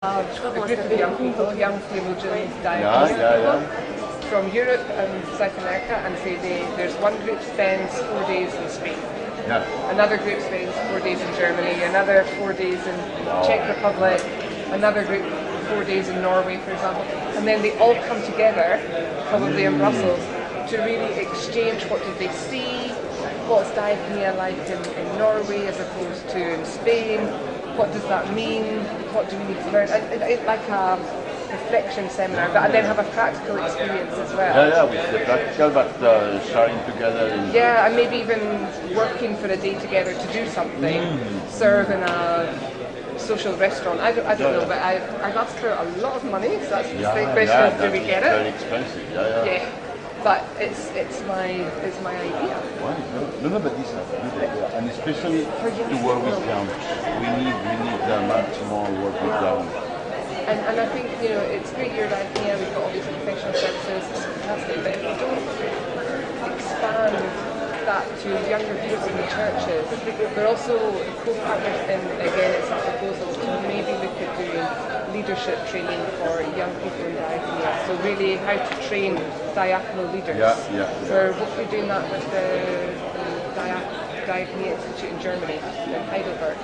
A group of young people, young theologians, diaconal people from Europe and South America, and say there's one group spends 4 days in Spain, another group spends 4 days in Germany, another 4 days in Czech Republic, another group 4 days in Norway, for example, and then they all come together, probably in Brussels, to really exchange what did they see, what's diaconia like in Norway as opposed to in Spain, what does that mean, what do we need to learn, it's like a reflection seminar, but and then have a practical experience as well. With the practical, but sharing together. And maybe even working for a day together to do something, serve in a social restaurant. I don't know, but I've asked for a lot of money, so that's the big question, do we get it? Very expensive, But it's my idea. No, but this is a good idea, and especially to work with young. We need much more work with young. And I think it's great you're right here. We've got all these professional services. It's fantastic, but if we don't expand that to younger people in the churches, we're also co-partners in, again, it's a proposal to maybe look at doing leadership training for young people in diaconia. So really how to train diaconal leaders. We're hopefully doing that with the Diaconia Institute in Germany, in Heidelberg.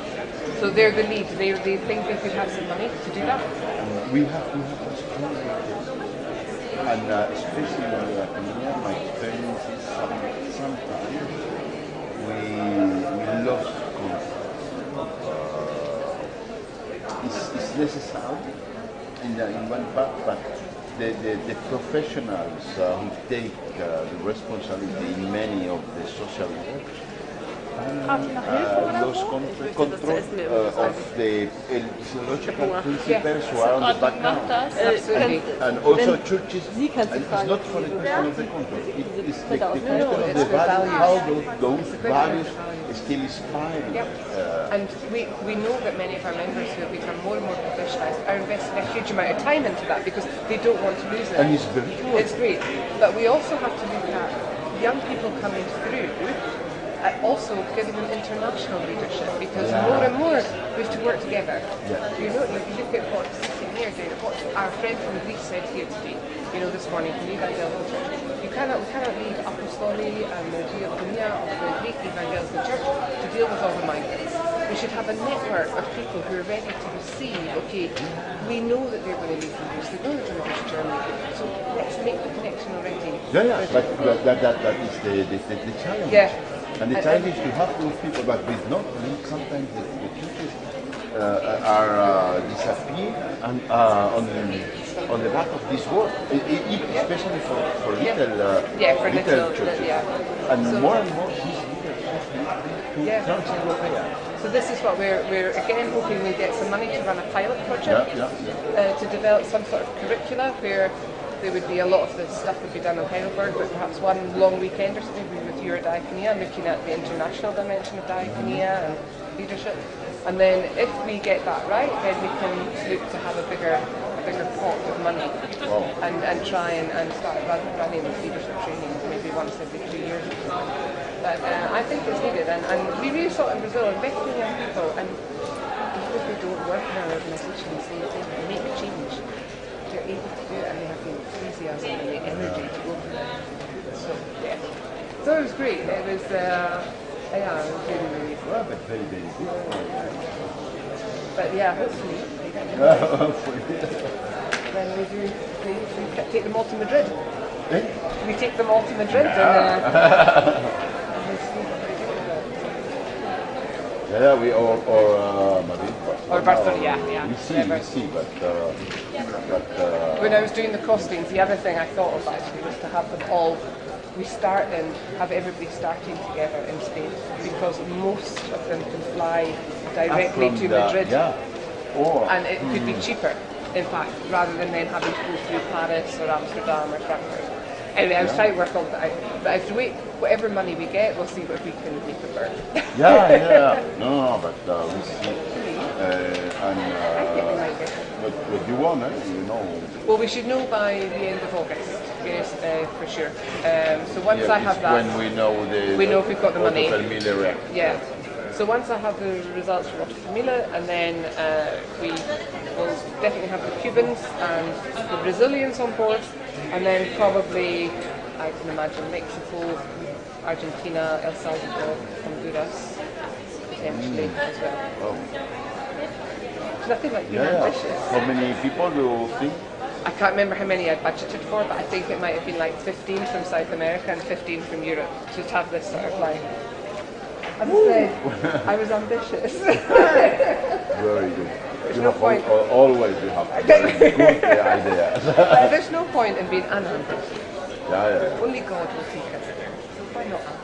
So they're the lead. They think they could have some money to do that. We have a strong interest, and especially in the diaconia, my experience is sometimes we lost concept. It's necessary in one part, but the professionals who take the responsibility in many of the social works lost control of the theological principles who are on the background. And also churches, it's not for the question of the control, it's the question of the value, how those values still inspire. And we know that many of our members who have become more and more professionalised are investing a huge amount of time into that because they don't want to lose it. And it's very good. It's great. But we also have to look at young people coming through, also giving them international leadership, because more and more we have to work together. If you look at what's here doing, what our friend from Greece said here today, this morning from the Evangelical Church, we cannot leave Apostoli and the Diaconia of the Greek Evangelical Church to deal with all the migrants. We should have a network of people who are ready to receive, we know that they're going to leave from Greece, they know they're going to go to Germany, so let's make the connection already. But that is the challenge. And the challenge is to have those people, but with not sometimes the churches are disappear and on the back of this work, especially for little churches. And so, more and more these leaders to trans-European. So this is what we're again hoping we get some money to run a pilot project to develop some sort of curricula where there would be a lot of the stuff would be done in Heidelberg, but perhaps one long weekend or something with your diaconia, looking at the international dimension of diaconia and leadership. And then if we get that right, then we can look to have a bigger pot of money and try and start running leadership training maybe once every 2 years or something. But I think it's needed, and we really saw it in Brazil, investing in young people, and even if they don't work in our organisations, they make change. They're able to do it, and they have the enthusiasm and the energy to go for it. So it was great. It was, it was really well, but very, very good. But hopefully. Then we take them all to Madrid. We take them all to Madrid and we or Madrid. Or Barcelona, We see, but when I was doing the costings, the other thing I thought of actually was to have them all. We start and have everybody starting together in Spain, because most of them can fly directly to Madrid, and it could be cheaper, in fact, rather than then having to go through Paris or Amsterdam or Frankfurt. Anyway, I was trying to work all that out, but I have to wait. Whatever money we get, we'll see what we can make it work. No, but we see, what you want, Well, we should know by the end of August. Yes, for sure. So once I have that, when we know if we've got the money. Yeah. So once I have the results from Otto Familia, and then we will we'll definitely have the Cubans and the Brazilians on board, and then probably, I can imagine, Mexico, Argentina, El Salvador, Honduras, potentially as well. Oh. It's nothing like being ambitious. How many people do you think? I can't remember how many I budgeted for, but I think it might have been like 15 from South America and 15 from Europe to have this sort of like. I was ambitious. Very good. There's You no have point. Always you have very good ideas. There's no point in being unambitious. Yeah. Only God will take us there. Why not us?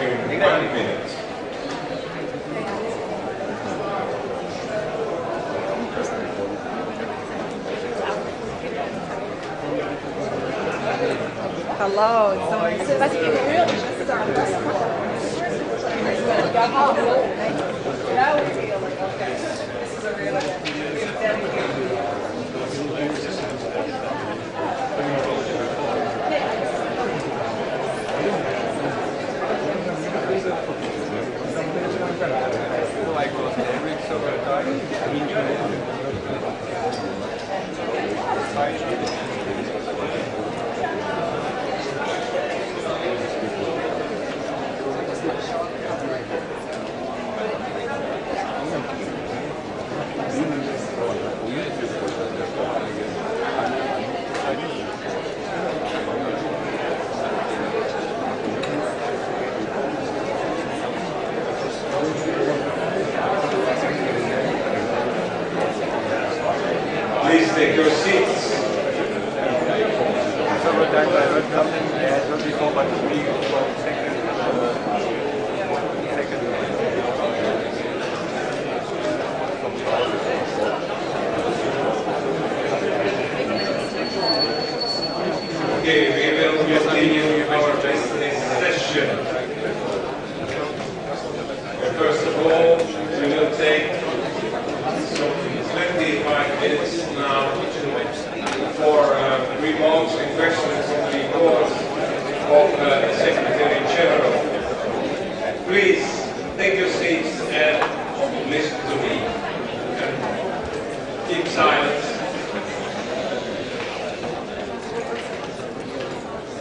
in 1 minute. Hello. Please take your seats. Okay, we will continue our business session. First of all, we will take some 25 minutes now for remarks and questions on the report of the Secretary General. Please take your seats and listen to me. And keep silence.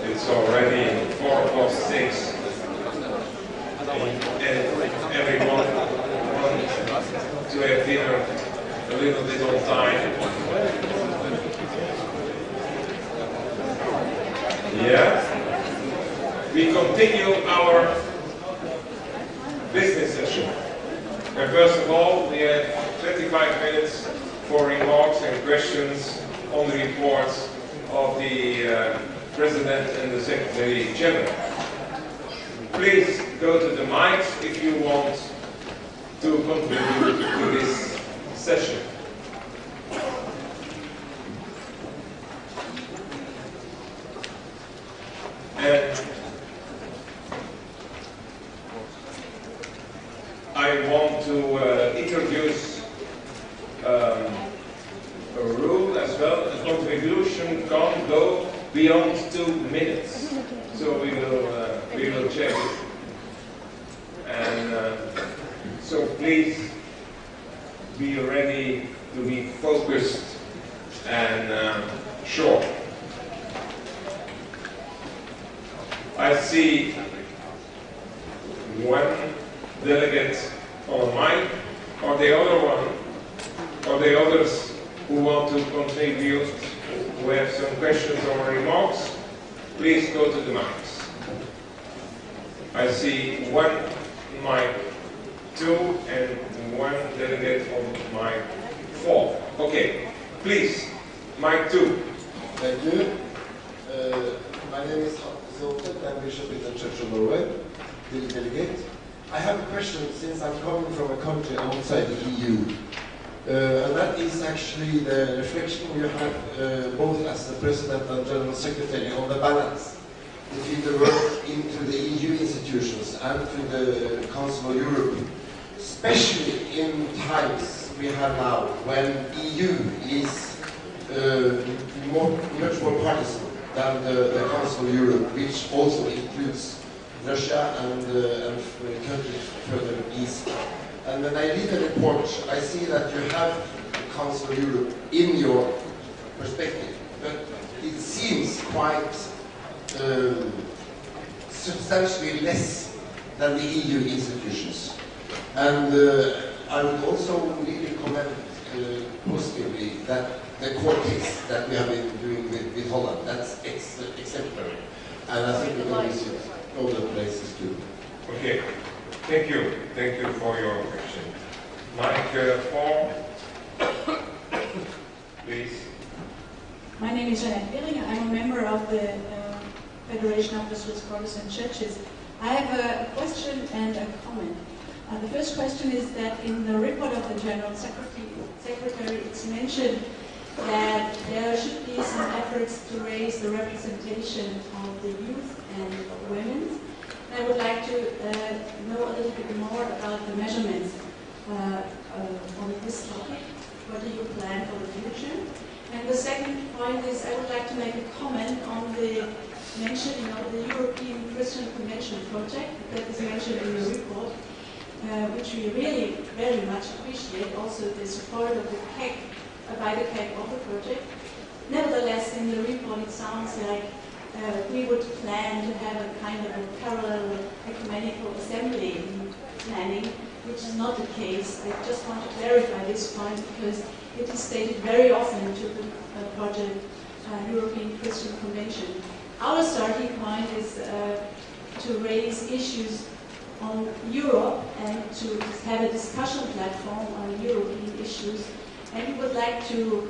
It's already 6:04, and everyone wants to have dinner a little bit on time. Yeah. We continue our business session. And first of all, we have 25 minutes for remarks and questions on the reports of the President and the Secretary General. Please go to the mics if you want to contribute to this session. And I want to introduce a rule as well. A contribution can't go beyond 2 minutes. So we will check it. And so please be ready to be focused and short. I see one delegate on mic, or the other one, or the others who want to contribute, who have some questions or remarks, please go to the mics. I see one mic 2 and one delegate on mic 4. Okay, please, mic 2. Thank you. My name is Zoltan, I'm Bishop in the Church of Norway, delegate. I have a question since I'm coming from a country outside the EU. And that is actually the reflection you have both as the President and General Secretary on the balance between the work into the EU institutions and to the Council of Europe, especially in times we have now when EU is much more partisan than the Council of Europe, which also includes Russia and countries further east. And when I read the report, I see that you have the Council of Europe in your perspective, but it seems quite substantially less than the EU institutions. And I would also really comment positively that the court case that we have been doing with Holland, that's exemplary. And I think we're going to visit other places too. Okay, thank you. Thank you for your question. Mic 4, please. My name is Jeanette Beringer. I'm a member of the Federation of the Swiss Protestant Churches. I have a question and a comment. The first question is that in the report of the General Secretary, it's mentioned that there should be some efforts to raise the representation of the youth and of women. I would like to know a little bit more about the measurements on this topic. What do you plan for the future? And the second point is I would like to make a comment on the mentioning of the European Christian Convention project that is mentioned in the report, which we really very much appreciate, also the support of the CEC, by the CEC of the project. Nevertheless, in the report it sounds like we would plan to have a kind of a parallel ecumenical assembly planning, which is not the case. I just want to clarify this point because it is stated very often to the project European Christian Convention. Our starting point is to raise issues on Europe and to have a discussion platform on European issues. And we would like to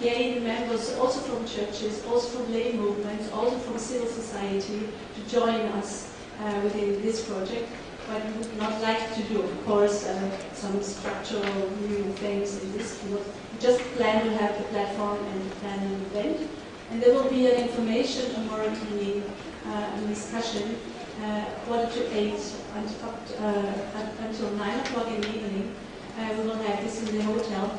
gain members also from churches, also from lay movements, also from civil society to join us within this project. But we would not like to do, of course, some structural new things in this field. We just plan to have the platform and plan an event. And there will be an information, a moral meeting, a discussion, 7:45 until 9 o'clock in the evening. We will have this in the hotel.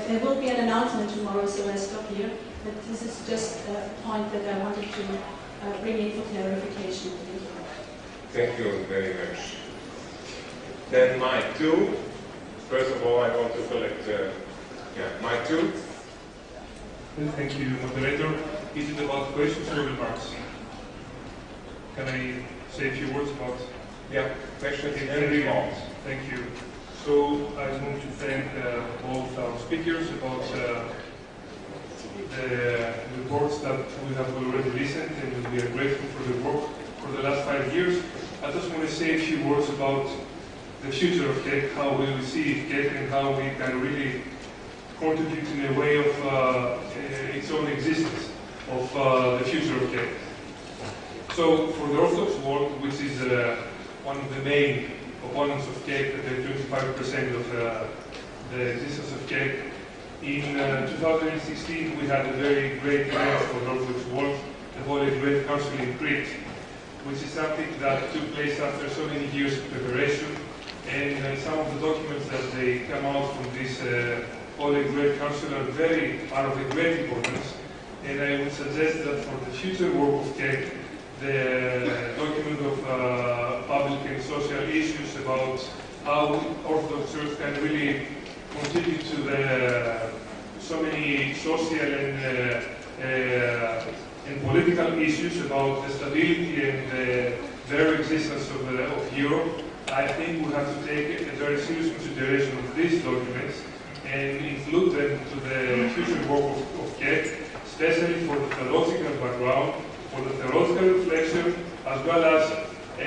There will be an announcement tomorrow, so I stop here. But this is just a point that I wanted to bring in for clarification. Thank you. Thank you very much. Then my two. First of all, I want to collect my two. Thank you, moderator. Is it about questions or remarks? Can I say a few words about? Yeah, questions and remarks. Thank you. So I want to thank both our speakers about the reports that we have already listened, and we are grateful for the work for the last 5 years. I just want to say a few words about the future of CEC, how we will see CEC and how we can really contribute in a way of its own existence, of the future of CEC. So for the Orthodox world, which is one of the main opponents of CEC, the 25% of the existence of CEC, in 2016 we had a very great event for the Orthodox world, the Holy Great Council in Crete, which is something that took place after so many years of preparation, and some of the documents that they come out from this Holy Great Council are of a great importance, and I would suggest that for the future work of CEC, the document of public and social issues about how Orthodox Church can really contribute to so many social and political issues about the stability and the very existence of Europe. I think we have to take a very serious consideration of these documents and include them to the future work of CEC, especially for the theological background, for the theological reflection, as well as a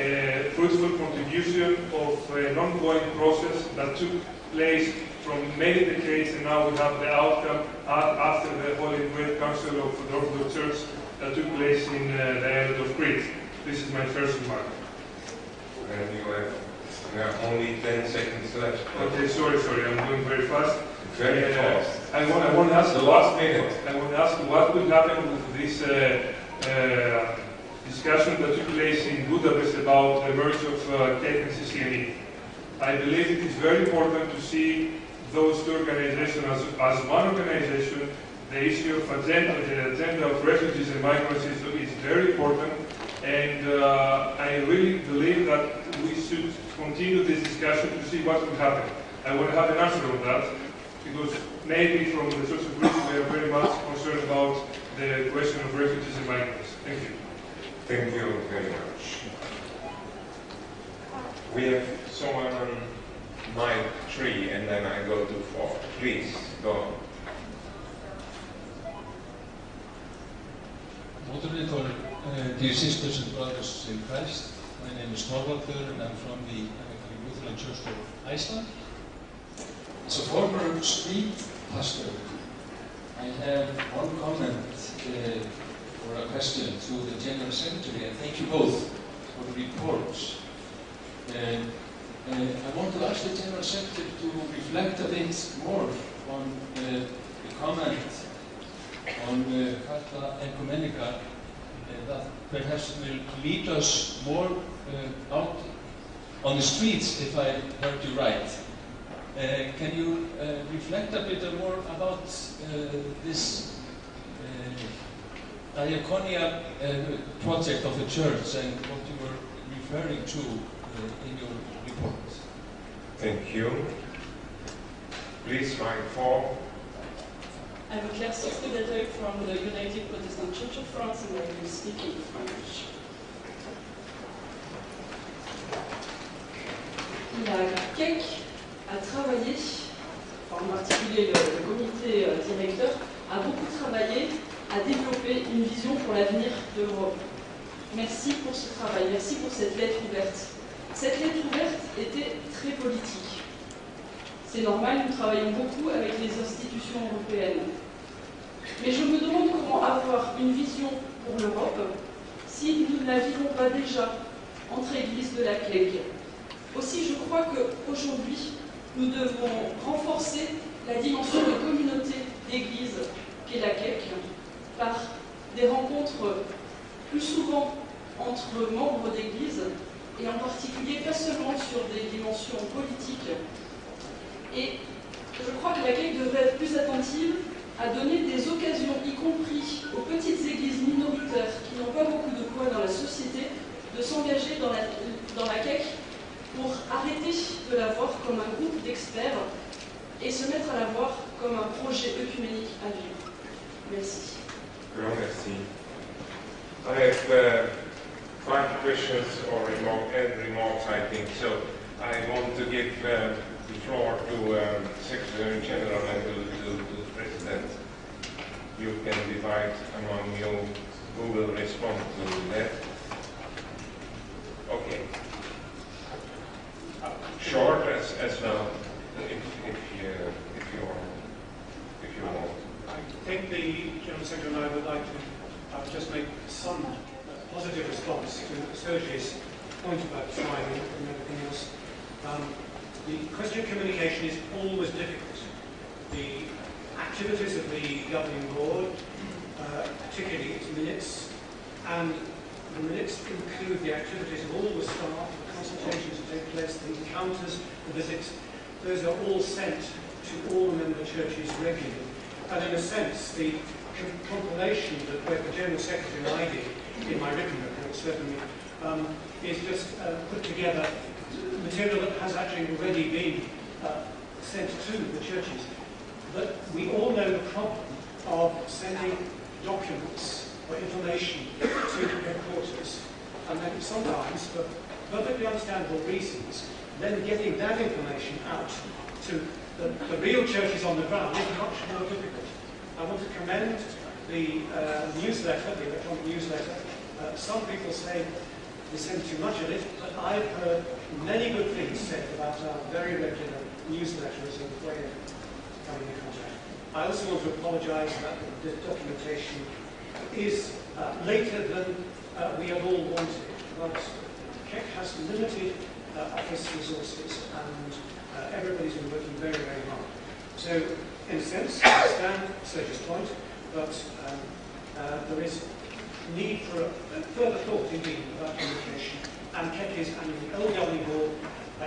fruitful contribution of an ongoing process that took place from many decades, and now we have the outcome after the Holy Great Council of the Orthodox Church that took place in the island of Crete. This is my first remark. And you have only 10 seconds left. Okay, sorry, I'm going very fast. Very fast. I want to ask the last minute. I want to ask what will happen with this discussion that took place in Budapest about the merge of CEC and CCNE. I believe it is very important to see those two organizations as one organization. The issue of the agenda of refugees and migrants is very important, and I really believe that we should continue this discussion to see what will happen. I want to have an answer on that, because maybe from the Church of Greece we are very much concerned about the question of refugees and migrants. Thank you. Thank you very much. We have someone on mic 3, and then I go to 4. Please, go on. Moderator, dear sisters and brothers in Christ, my name is Thorvaldur and I'm from the Lutheran Church of Iceland. As a former street pastor, I have one comment or a question to the General Secretary, and thank you both for the reports. I want to ask the General Secretary to reflect a bit more on the comment on Carta Ecumenica that perhaps will lead us more out on the streets, if I heard you right. Can you reflect a bit more about this diaconia project of the church and what you were referring to in your report? Thank you. Please, microphone. I'm Claire Sixty-Deleuil from the United Protestant Church of France, and I will speak in French. La CEC a travaillé, en particulier le comité directeur, a beaucoup travaillé à développer une vision pour l'avenir de l'Europe. Merci pour ce travail, merci pour cette lettre ouverte. Cette lettre ouverte était très politique. C'est normal, nous travaillons beaucoup avec les institutions européennes. Mais je me demande comment avoir une vision pour l'Europe si nous ne la vivons pas déjà entre églises de la CEC. Aussi, je crois qu'aujourd'hui, nous devons renforcer la dimension de communauté d'église qu'est la CEC par des rencontres plus souvent entre membres d'église et en particulier pas seulement sur des dimensions politiques. Et je crois que la CEC devrait être plus attentive à donner des occasions, y compris aux petites églises minoritaires qui n'ont pas beaucoup de poids dans la société, de s'engager dans la CEC pour arrêter de la voir comme un groupe d'experts et se mettre à la voir comme un projet œcuménique à vivre. Merci. Merci. I have 5 questions or remarks, I think. So I want to give the floor to Secretary General and to the President. You can divide among you who will respond to that. Okay. Short as well, if you want. I think the General Secretary and I would like to just make some positive response to Sergei's point about timing and everything else. The question of communication is always difficult. The activities of the governing board, particularly its minutes, and the minutes include the activities of all the staff, the consultations that take place, the encounters, the visits. Those are all sent to all the member churches regularly. And in a sense, the compilation that both the General Secretary and I did in my written report, certainly, is just put together material that has actually already been sent to the churches. But we all know the problem of sending documents or information to headquarters, and then sometimes, for perfectly understandable reasons, then getting that information out to the real churches on the ground is much more difficult. I want to commend the newsletter, the electronic newsletter. Some people say we send too much of it, but I've heard many good things said about our very regular newsletter as a way of coming in contact. I also want to apologise that the documentation is later than we had all wanted, but CEC has limited office resources and everybody's been working very, very hard. So, in a sense, I understand Sergio's point, but there is need for further thought indeed about communication, and CEC is, and the old governing board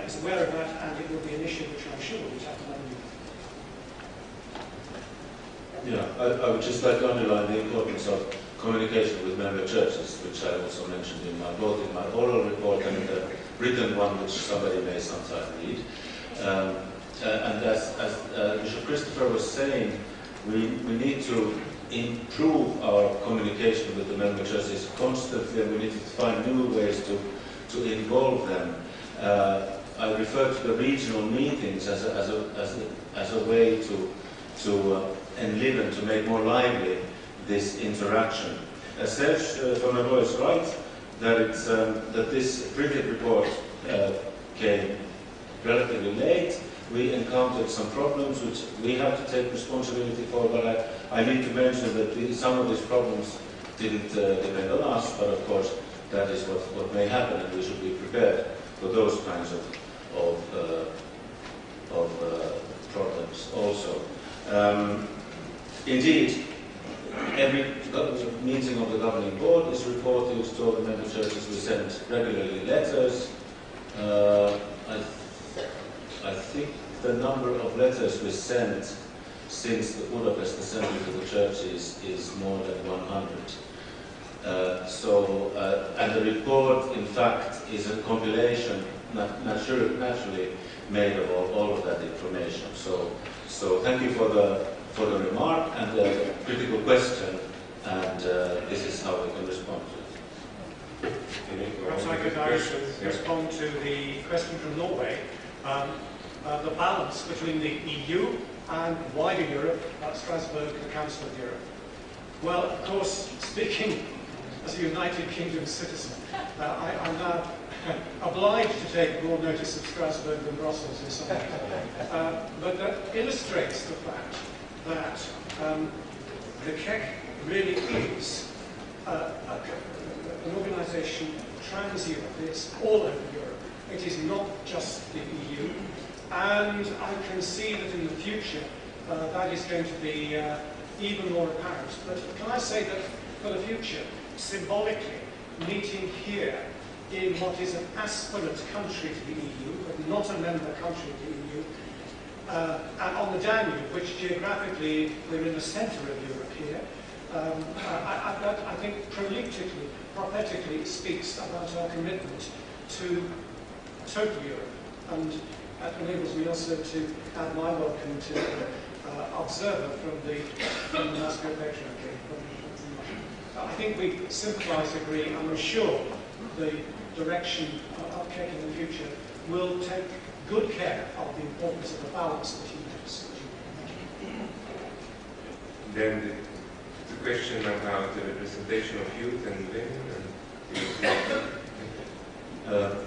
is aware of that, and it will be an issue which I'm sure will tackle that. Yeah, I would just like to underline the importance of communication with member churches, which I also mentioned both in my oral report and in the written one, which somebody may sometime read. And as Bishop Christopher was saying, we need to improve our communication with the member churches constantly, and we need to find new ways to involve them. I refer to the regional meetings as a way to enliven, to make more lively this interaction. Serge van der Rohe is right that this printed report came relatively late. We encountered some problems which we have to take responsibility for, but I need to mention that some of these problems didn't depend on us, but of course that is what may happen, and we should be prepared for those kinds of problems also. Indeed, every meeting of the governing board is reported to all the member churches. We send regularly letters. I think the number of letters we sent since the Budapest Assembly to the churches is more than 100. And the report, in fact, is a compilation, naturally made of all of that information. So thank you for the remark and the critical question, and this is how we can respond to it. Perhaps I could respond to the question from Norway. The balance between the EU and wider Europe, Strasbourg, the Council of Europe. Well, of course, speaking as a United Kingdom citizen, I'm now obliged to take more notice of Strasbourg than Brussels in some ways. But that illustrates the fact that the CEC really is an organisation trans-Europe. It's all over Europe. It is not just the EU. And I can see that in the future that is going to be even more apparent. But can I say that for the future, symbolically, meeting here in what is an aspirant country to the EU, but not a member country of the EU, and on the Danube, which geographically we're in the centre of Europe here, I think prophetically speaks about our commitment to total Europe. And that enables me also to add my welcome to observer from the Moscow Patriarchate. I think we sympathise, agree, and we're sure the direction of CEC in the future will take good care of the importance of the balance that you mentioned. Then the question about the representation of youth and women.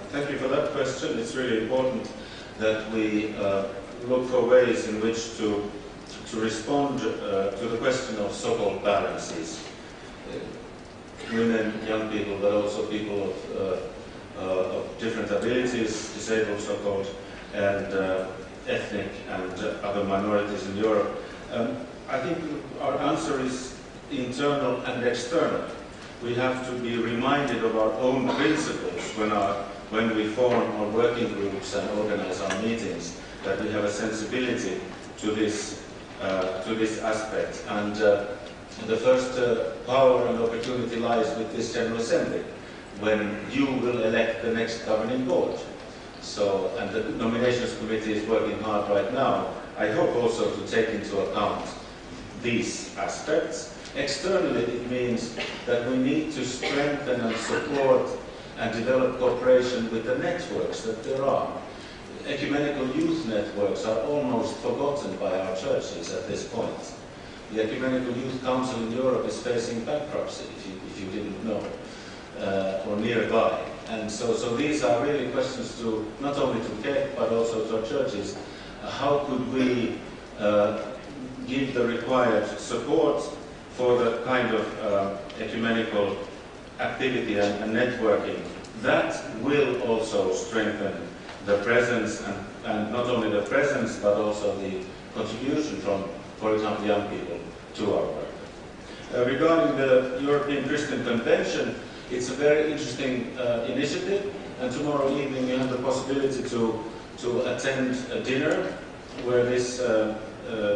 Thank you for that question. It's really important that we look for ways in which to respond to the question of so-called balances. Women, young people, but also people of different abilities, disabled so-called, and ethnic and other minorities in Europe. I think our answer is internal and external. We have to be reminded of our own principles when we form our working groups and organize our meetings, that we have a sensibility to this aspect. And the first power and opportunity lies with this General Assembly, when you will elect the next governing board. So, and the nominations committee is working hard right now. I hope also to take into account these aspects. Externally, it means that we need to strengthen and support and develop cooperation with the networks that there are. Ecumenical youth networks are almost forgotten by our churches at this point. The Ecumenical Youth Council in Europe is facing bankruptcy, if you didn't know, or nearby. And so these are really questions to not only to CEC but also to our churches. How could we give the required support for the kind of ecumenical activity and networking that will also strengthen the presence and not only the presence but also the contribution from, for example, young people to our work. Regarding the European Christian Convention, it's a very interesting initiative, and tomorrow evening you have the possibility to attend a dinner where this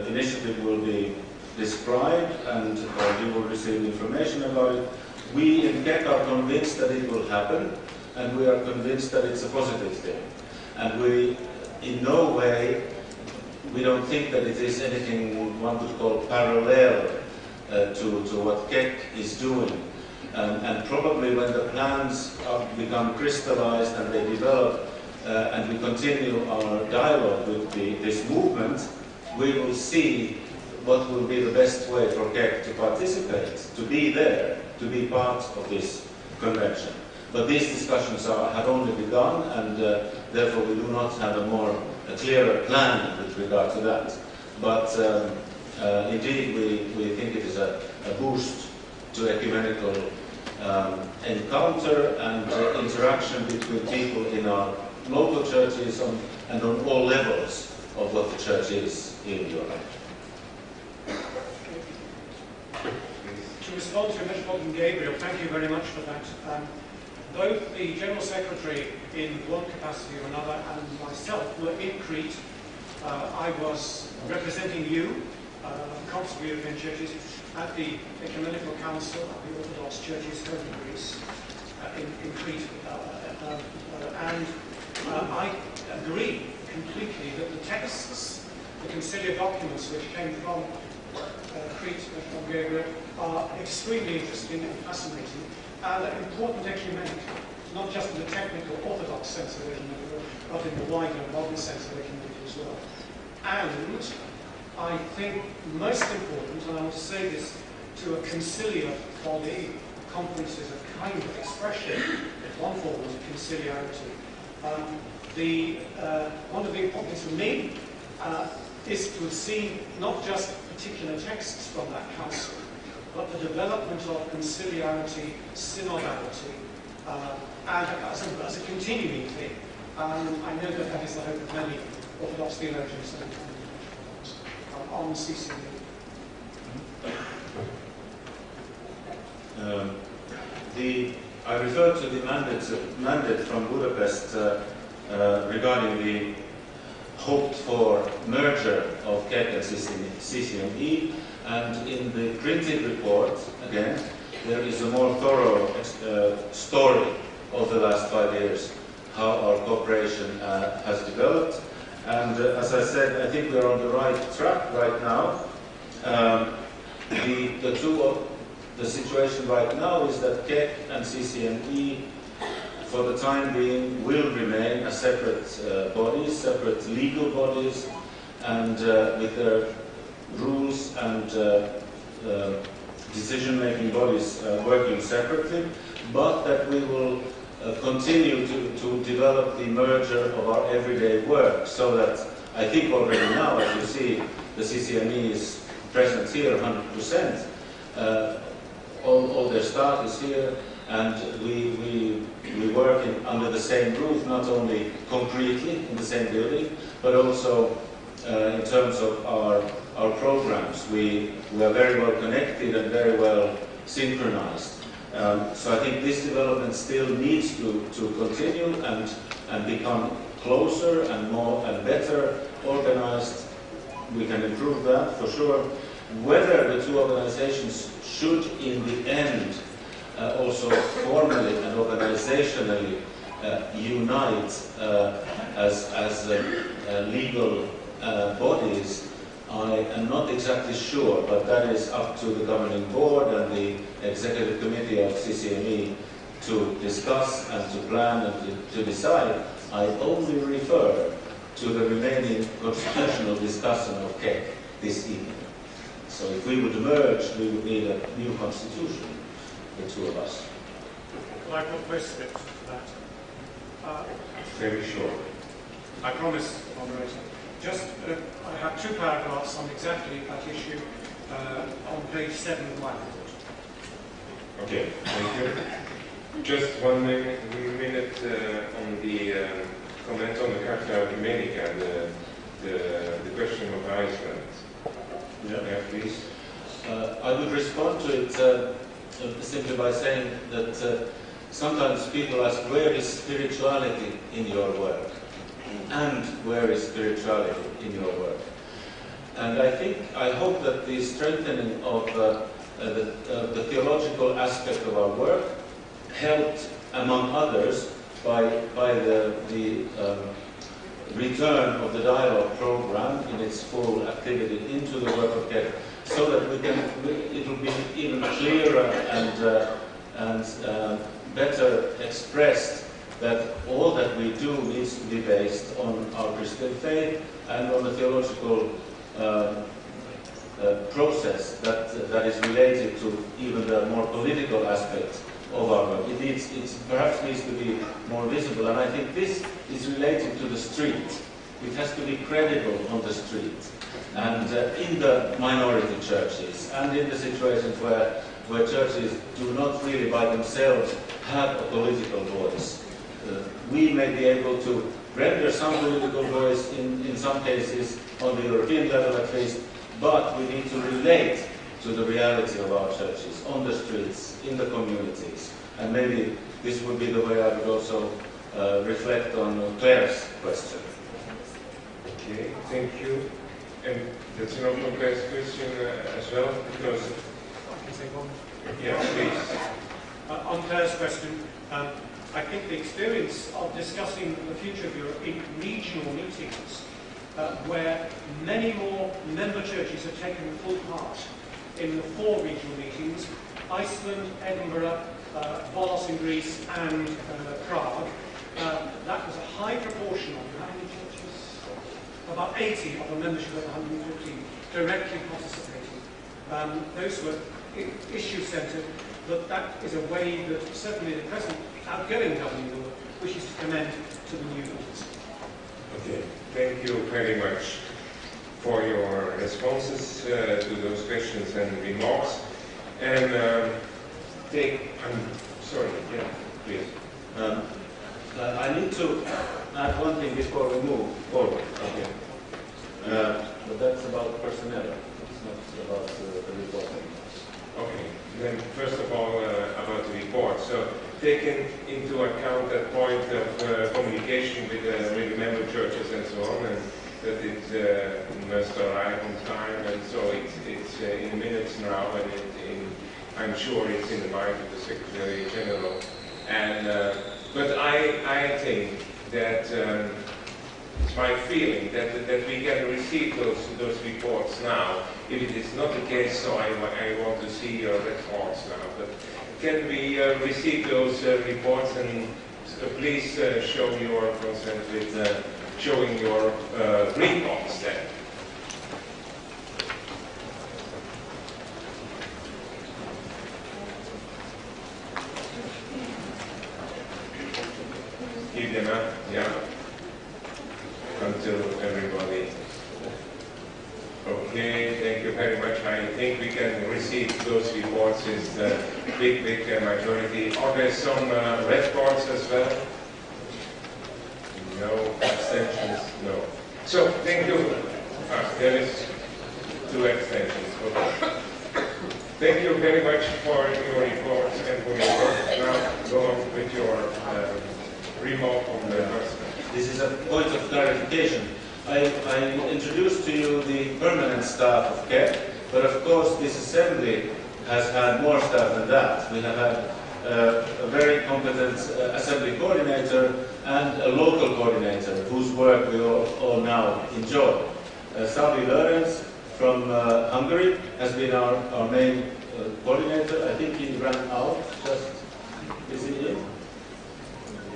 initiative will be described and you will receive information about it. We in CEC are convinced that it will happen, and we are convinced that it's a positive thing. And we, in no way, we don't think that it is anything one could call parallel to what CEC is doing. And probably when the plans become crystallized and they develop and we continue our dialogue with this movement, we will see what will be the best way for CEC to participate, to be there, to be part of this convention. But these discussions have only begun, and therefore we do not have a clearer plan with regard to that. But indeed, we think it is a boost to ecumenical encounter and interaction between people in our local churches and on all levels of what the church is in Europe. To respond to Metropolitan Gabriel, thank you very much for that. Both the General Secretary in one capacity or another and myself were in Crete. I was representing you, the Council of European Churches, at the Ecumenical Council of the Orthodox Churches home in Greece, in Crete. And I agree completely that the texts, the conciliar documents which came from Crete and from Gabriel are extremely interesting and fascinating, and important ecumenic, not just in the technical orthodox sense of ecumenical, but in the wider modern sense of ecumenical as well. And I think most important, and I want to say this to a conciliar body, conferences of kind of expression, one form of conciliarity. One of the important things for me is to see not just particular texts from that council, but the development of conciliarity, synodality, and as a continuing thing. I know that that is the hope of many Orthodox theologians on CEC. I referred to the mandate from Budapest regarding the hoped for merger of CEC and CCME, and in the printed report, again, there is a more thorough story of the last 5 years, how our cooperation has developed. And as I said, I think we are on the right track right now. The situation right now is that CEC and CCME, for the time being, will remain as separate bodies, separate legal bodies, and with their rules and decision-making bodies working separately, but that we will continue to develop the merger of our everyday work, so that I think already now, as you see, the CCME is present here 100%. All their staff is here, and we work under the same roof, not only concretely in the same building, but also in terms of our programs. We are very well connected and very well synchronized. So I think this development still needs to continue and become closer and more and better organized. We can improve that for sure. Whether the two organizations should in the end also formally and organizationally unite as legal bodies, I am not exactly sure, but that is up to the governing board and the executive committee of CCME to discuss and to plan and to decide. I only refer to the remaining constitutional discussion of CEC this evening. So if we would merge, we would need a new constitution, the two of us. Well, I put most of it to that. Very short. I promise, moderator. Just, I have 2 paragraphs on exactly that issue on page 7 of my report. Okay, thank you. Just 1 minute on the comment on the Carta Ecumenica, the question of Iceland. Yeah, please. I would respond to it simply by saying that sometimes people ask, where is spirituality in your work? And where is spirituality in your work? And I hope that the strengthening of the theological aspect of our work helped, among others, by the return of the dialogue program in its full activity into the work of CEC, so that it will be even clearer and better expressed that all that we do needs to be based on our Christian faith and on the theological process that is related to even the more political aspects of our work. It perhaps needs to be more visible, and I think this is related to the street. It has to be credible on the street, and in the minority churches, and in the situations where where churches do not really by themselves have a political voice. We may be able to render some political voice in some cases, on the European level at least, but we need to relate to the reality of our churches, on the streets, in the communities. And maybe this would be the way I would also reflect on Claire's question. Okay, thank you. And that's an open question as well, because... I can say one. Yeah, please. On Claire's question, I think the experience of discussing the future of Europe in regional meetings, where many more member churches have taken full part in the 4 regional meetings, Iceland, Edinburgh, Volos in Greece, and Prague, that was a high proportion of how many churches? About 80 of a membership of 150 directly participating. Those were issue-centred, but that is a way that certainly the present outgoing governing board wishes to commend to the new leaders. Okay, thank you very much for your responses to those questions and remarks. And I'm sorry, yeah, please. I need to add one thing before we move forward. Okay. But that's about personnel. It's not about the reporting. Okay, then first of all about the report. So taking into account that point of communication with the member churches and so on, and that it must arrive on time, and so it's in minutes now, and I'm sure it's in the mind of the Secretary General. And but I think that it's my feeling that we can receive those reports now. If it is not the case, so I want to see your response now. But can we receive those reports, and please show your consent with showing your reports then. Give them up, yeah, until everybody. Okay, thank you very much. I think we can receive those reports in the big majority. Are there some red cards as well? No. Abstentions? No. So, thank you. There is 2 abstentions. Okay. Thank you very much for your reports and for your work. Now, go on with your remark on the person. This is a point of clarification. I introduced to you the permanent staff of CEC, but of course this assembly has had more staff than that. We have had a very competent assembly coordinator and a local coordinator whose work we all now enjoy. Savi Lorenz from Hungary has been our main coordinator. I think he ran out, just is he in?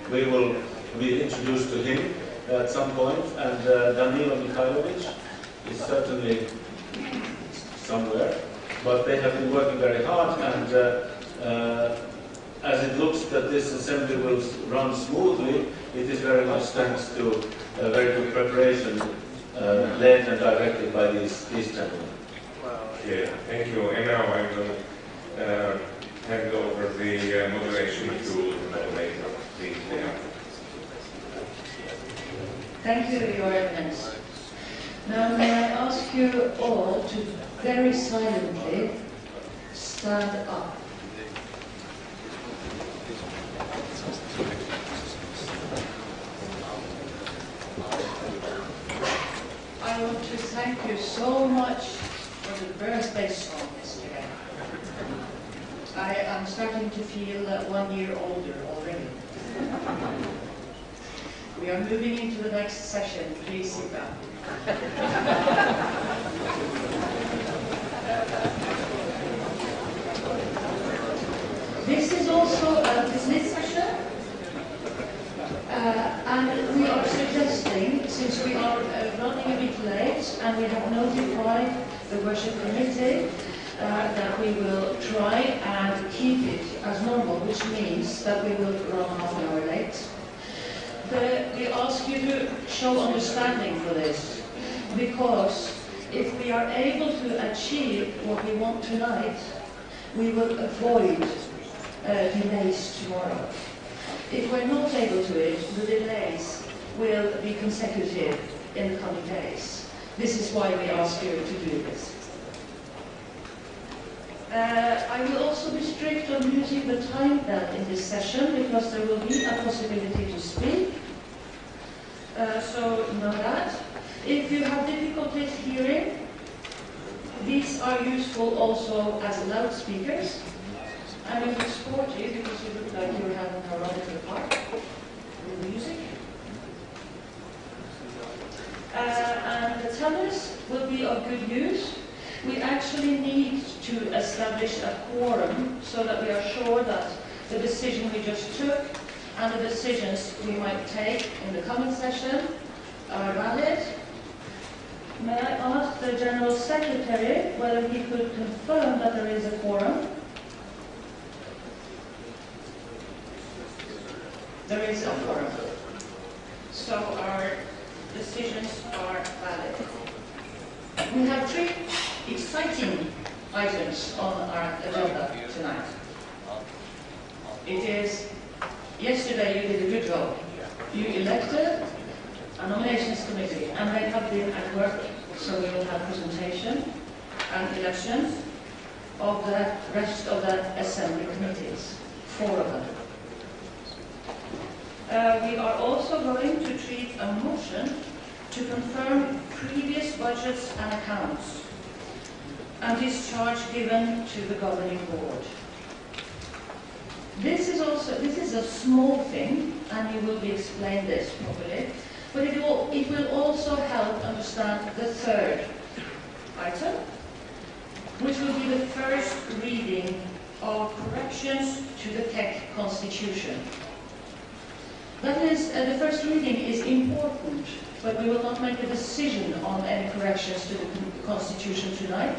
We will be introduced to him at some point, and Danilo Mikhailovic is certainly somewhere, but they have been working very hard, and as it looks that this assembly will run smoothly, it is very much thanks to very good preparation led and directed by these gentlemen. Yeah, thank you. And now I will hand over the moderation to the moderator. Please, yeah. Thank you, Your Eminence. Now may I ask you all to very silently stand up. I want to thank you so much for the birthday song yesterday. I am starting to feel 1 year older already. We are moving into the next session. Please sit down. This is also a business session, and we are suggesting, since we are running a bit late and we have notified the worship committee, that we will try and keep it as normal, which means that we will run half an hour late. We ask you to show understanding for this, because if we are able to achieve what we want tonight, we will avoid delays tomorrow. If we're not able to it, the delays will be consecutive in the coming days. This is why we ask you to do this. I will also be strict on using the time belt in this session because there will be a possibility to speak. So know that. If you have difficulties hearing, these are useful also as loudspeakers. And you look sporty because you look like you're having a run in the park with music. And the tellers will be of good use. We actually need to establish a quorum so that we are sure that the decision we just took and the decisions we might take in the coming session are valid. May I ask the General Secretary whether he could confirm that there is a quorum? There is a quorum. So our decisions are valid. We have 3 exciting items on our agenda tonight. It is, yesterday you did a good job. You elected a nominations committee and they have been at work, so we will have presentation and elections of the rest of the assembly committees, 4 of them. We are also going to treat a motion to confirm previous budgets and accounts and discharge given to the governing board. This is a small thing, and you will be explained this properly, but it will also help understand the 3rd item, which will be the first reading of corrections to the CEC constitution. That is, the first reading is important, but we will not make a decision on any corrections to the Constitution tonight,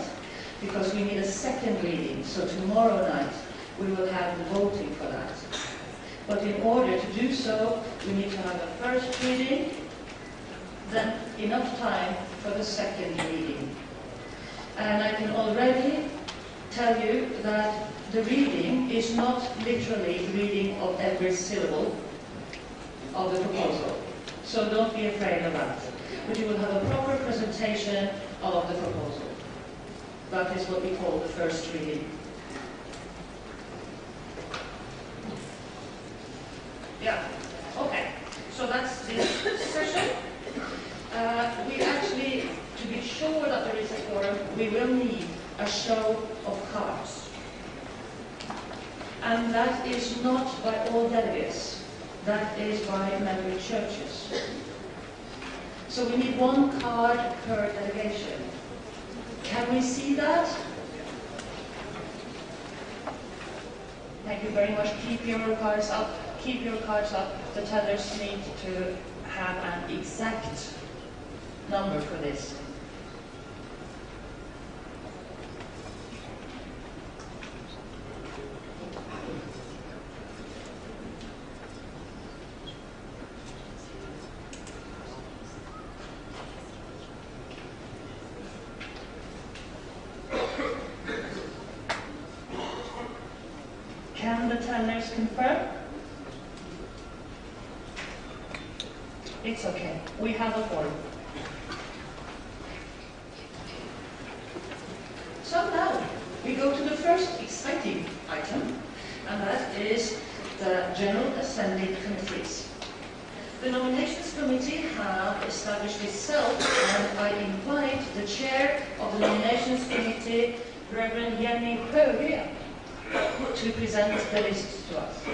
because we need a 2nd reading. So tomorrow night we will have the voting for that. But in order to do so, we need to have a first reading, then enough time for the 2nd reading. And I can already tell you that the reading is not literally reading of every syllable of the proposal. So don't be afraid of that. But you will have a proper presentation of the proposal. That is what we call the first reading. Yeah, okay. So that's this session. We actually, to be sure that there is a quorum, we will need a show of cards. And that is not by all delegates. That is by member churches. So we need 1 card per delegation. Can we see that? Thank you very much. Keep your cards up. Keep your cards up. The tellers need to have an exact number for this. Can the tellers confirm? It's okay. We have a quorum. So now we go to the first exciting item, and that is the General Assembly committees. The Nominations Committee have established itself, and I invite the chair of the Nominations Committee, Reverend Jenny Högren, to present the list to us.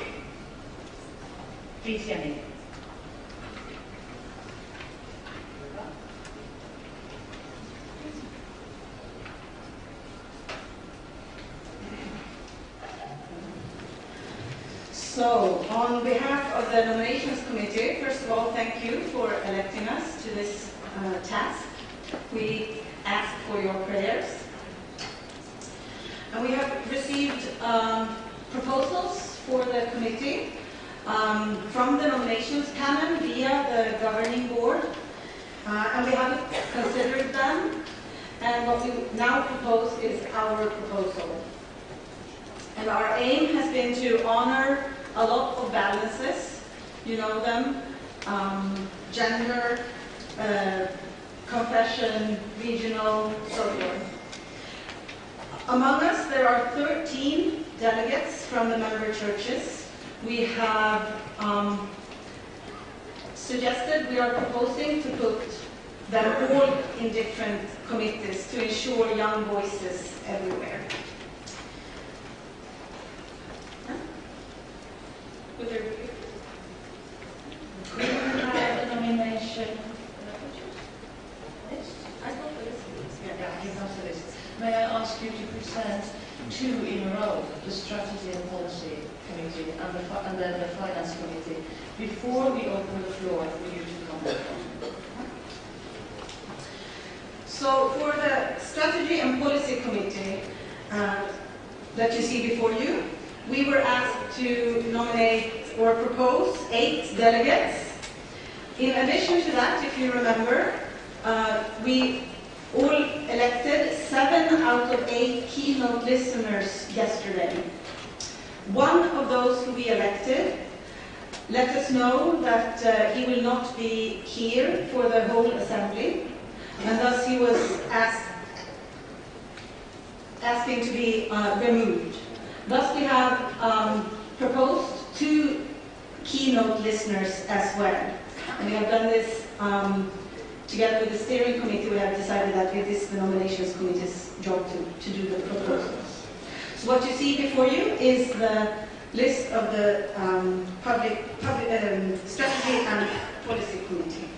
Please, Jenny. So, on behalf of the Nominations Committee, first of all, thank you for electing us to this task. We ask for your prayers. And we have received proposals for the committee from the nominations canon via the governing board. And we have considered them. And what we now propose is our proposal. And our aim has been to honor a lot of balances, you know them, gender, confession, regional, so forth. Among us, there are 13 delegates from the member churches. We have suggested, we are proposing to put them all in different committees to ensure young voices everywhere. Would there be? Could we have a nomination? Yes? I thought there was. Yeah, he's not the list. May I ask you to present 2 in a row, the Strategy and Policy Committee and then the Finance Committee, before we open the floor for you to comment on? So for the Strategy and Policy Committee that you see before you, we were asked to nominate or propose 8 delegates. In addition to that, if you remember, we all elected 7 out of 8 keynote listeners yesterday. One of those who we elected let us know that he will not be here for the whole assembly, and thus he was asking to be removed. Thus we have proposed 2 keynote listeners as well. And we have done this together with the steering committee. We have decided that it is the nominations committee's job to do the proposals. So what you see before you is the list of the public strategy and policy committee.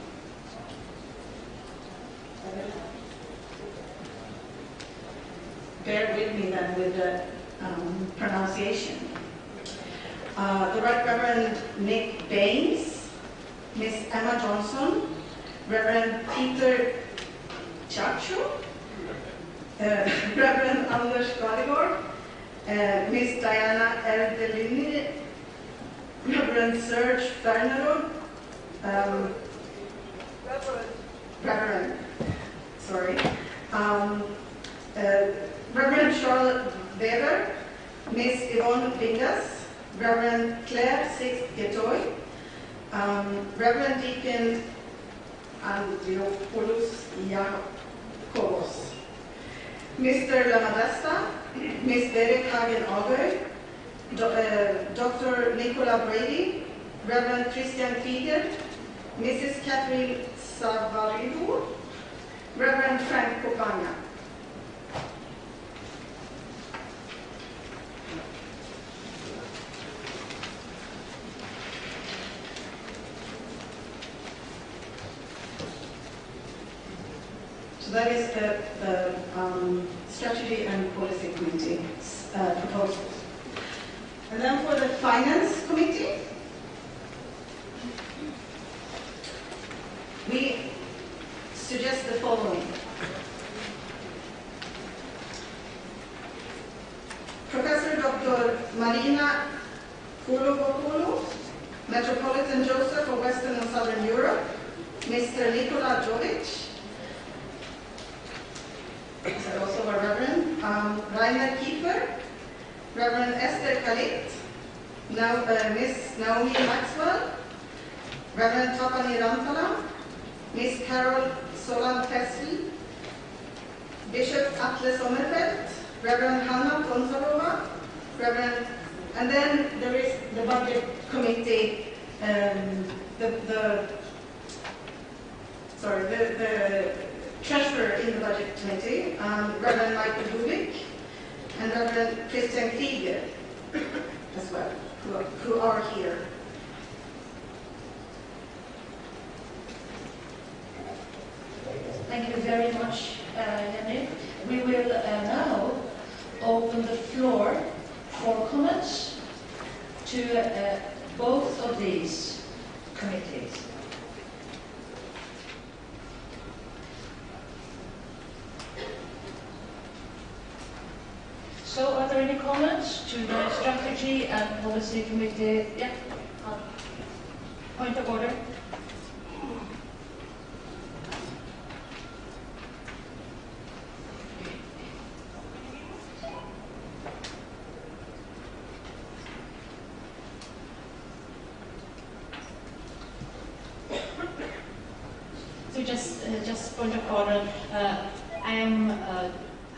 Bear with me then with the pronunciation. The Right Reverend Nick Baines, Miss Emma Johnson, Reverend Peter Chacho, Reverend Anders Galigård, Miss Diana Erdelini, Reverend Serge Fernando, Reverend Charlotte Weber, Miss Yvonne Vingas, Reverend Claire Six-Getoy, Reverend Deacon Andriopoulos Iakovos, Mr. Lamadesta, Miss Derek Hagen-Agøy, Dr. Nicola Brady, Reverend Christian Krieger, Mrs. Catherine Savarivo, Reverend Frank Kopanya. So that is the Strategy and Policy Committee's proposals. And then for the Finance Committee, we suggest the following. Professor Dr. Marina Koulopoulou, Metropolitan Joseph of Western and Southern Europe, Mr. Nikola Jovic, also a Reverend, Rainer Kiefer, Reverend Esther Kalit, now Miss Naomi Maxwell, Reverend Tapani Rantala, Miss Carol Solan-Fessel, Bishop Atle Sommerfeld, Reverend Hanna Gonzalova, Reverend, and then there is the Budget Committee, the Treasurer in the Budget Committee, Reverend Michael Dubik, and Reverend Christian Krieger as well, who are here. Thank you very much, Jenny. We will now open the floor for comments to both of these committees. So, are there any comments to the Strategy and Policy Committee? Yeah. Point of order. just point of order. I am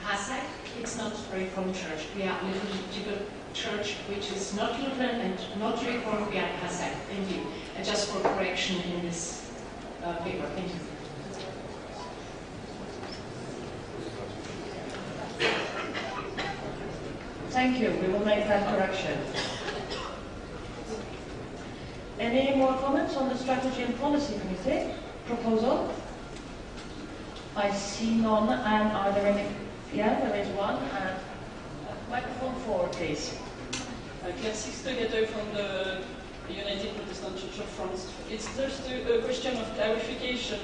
HASAC. It's not Reformed Church. We are a liturgical church which is not Lutheran and not Reformed. We are HASAC. Thank you. And just for correction in this paper. Thank you. Thank you. We will make that correction. Any more comments on the Strategy and Policy Committee proposal? I see none. And are there any? Yeah, there is one. Microphone 4, please. Claire Sixto from the United Protestant Church of France. It's just a question of clarification.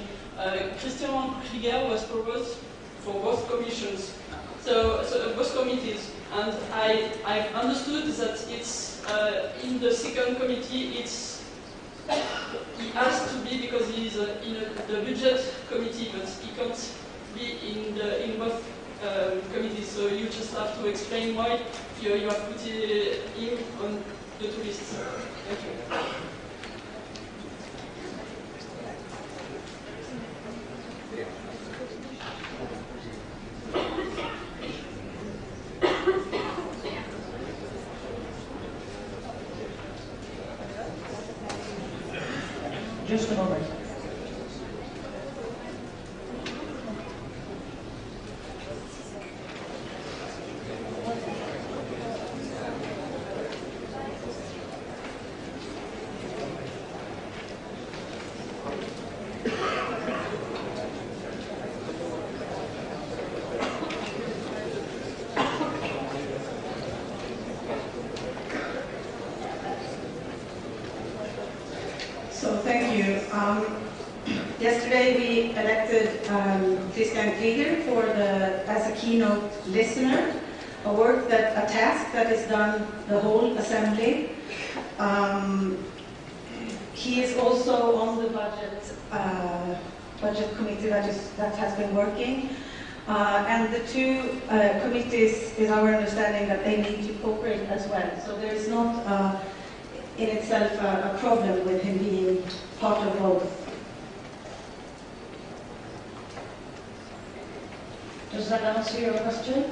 Christian Krieger was proposed for both commissions, so both committees, and I've understood that it's in the second committee. He has to be because he is in the budget committee, but he can't be in both committees. So you just have to explain why you have put him on the two lists. Thank you. Just a moment. So thank you. Yesterday we elected Christian Krieger as a keynote listener, a task that is done the whole assembly. He is also on the budget committee that has been working. And the two committees, is our understanding that they need to cooperate as well. So there is not in itself a problem with him being part of both. Does that answer your question?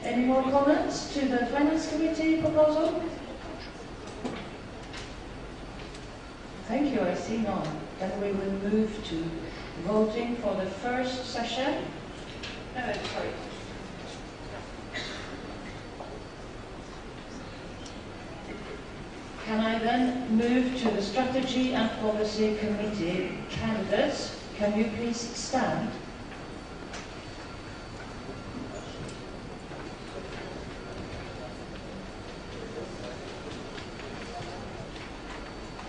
Any more comments to the Finance Committee proposal? Thank you, I see none. Then we will move to voting for the first session. Sorry. Can I then move to the Strategy and Policy Committee candidates? Can you please stand?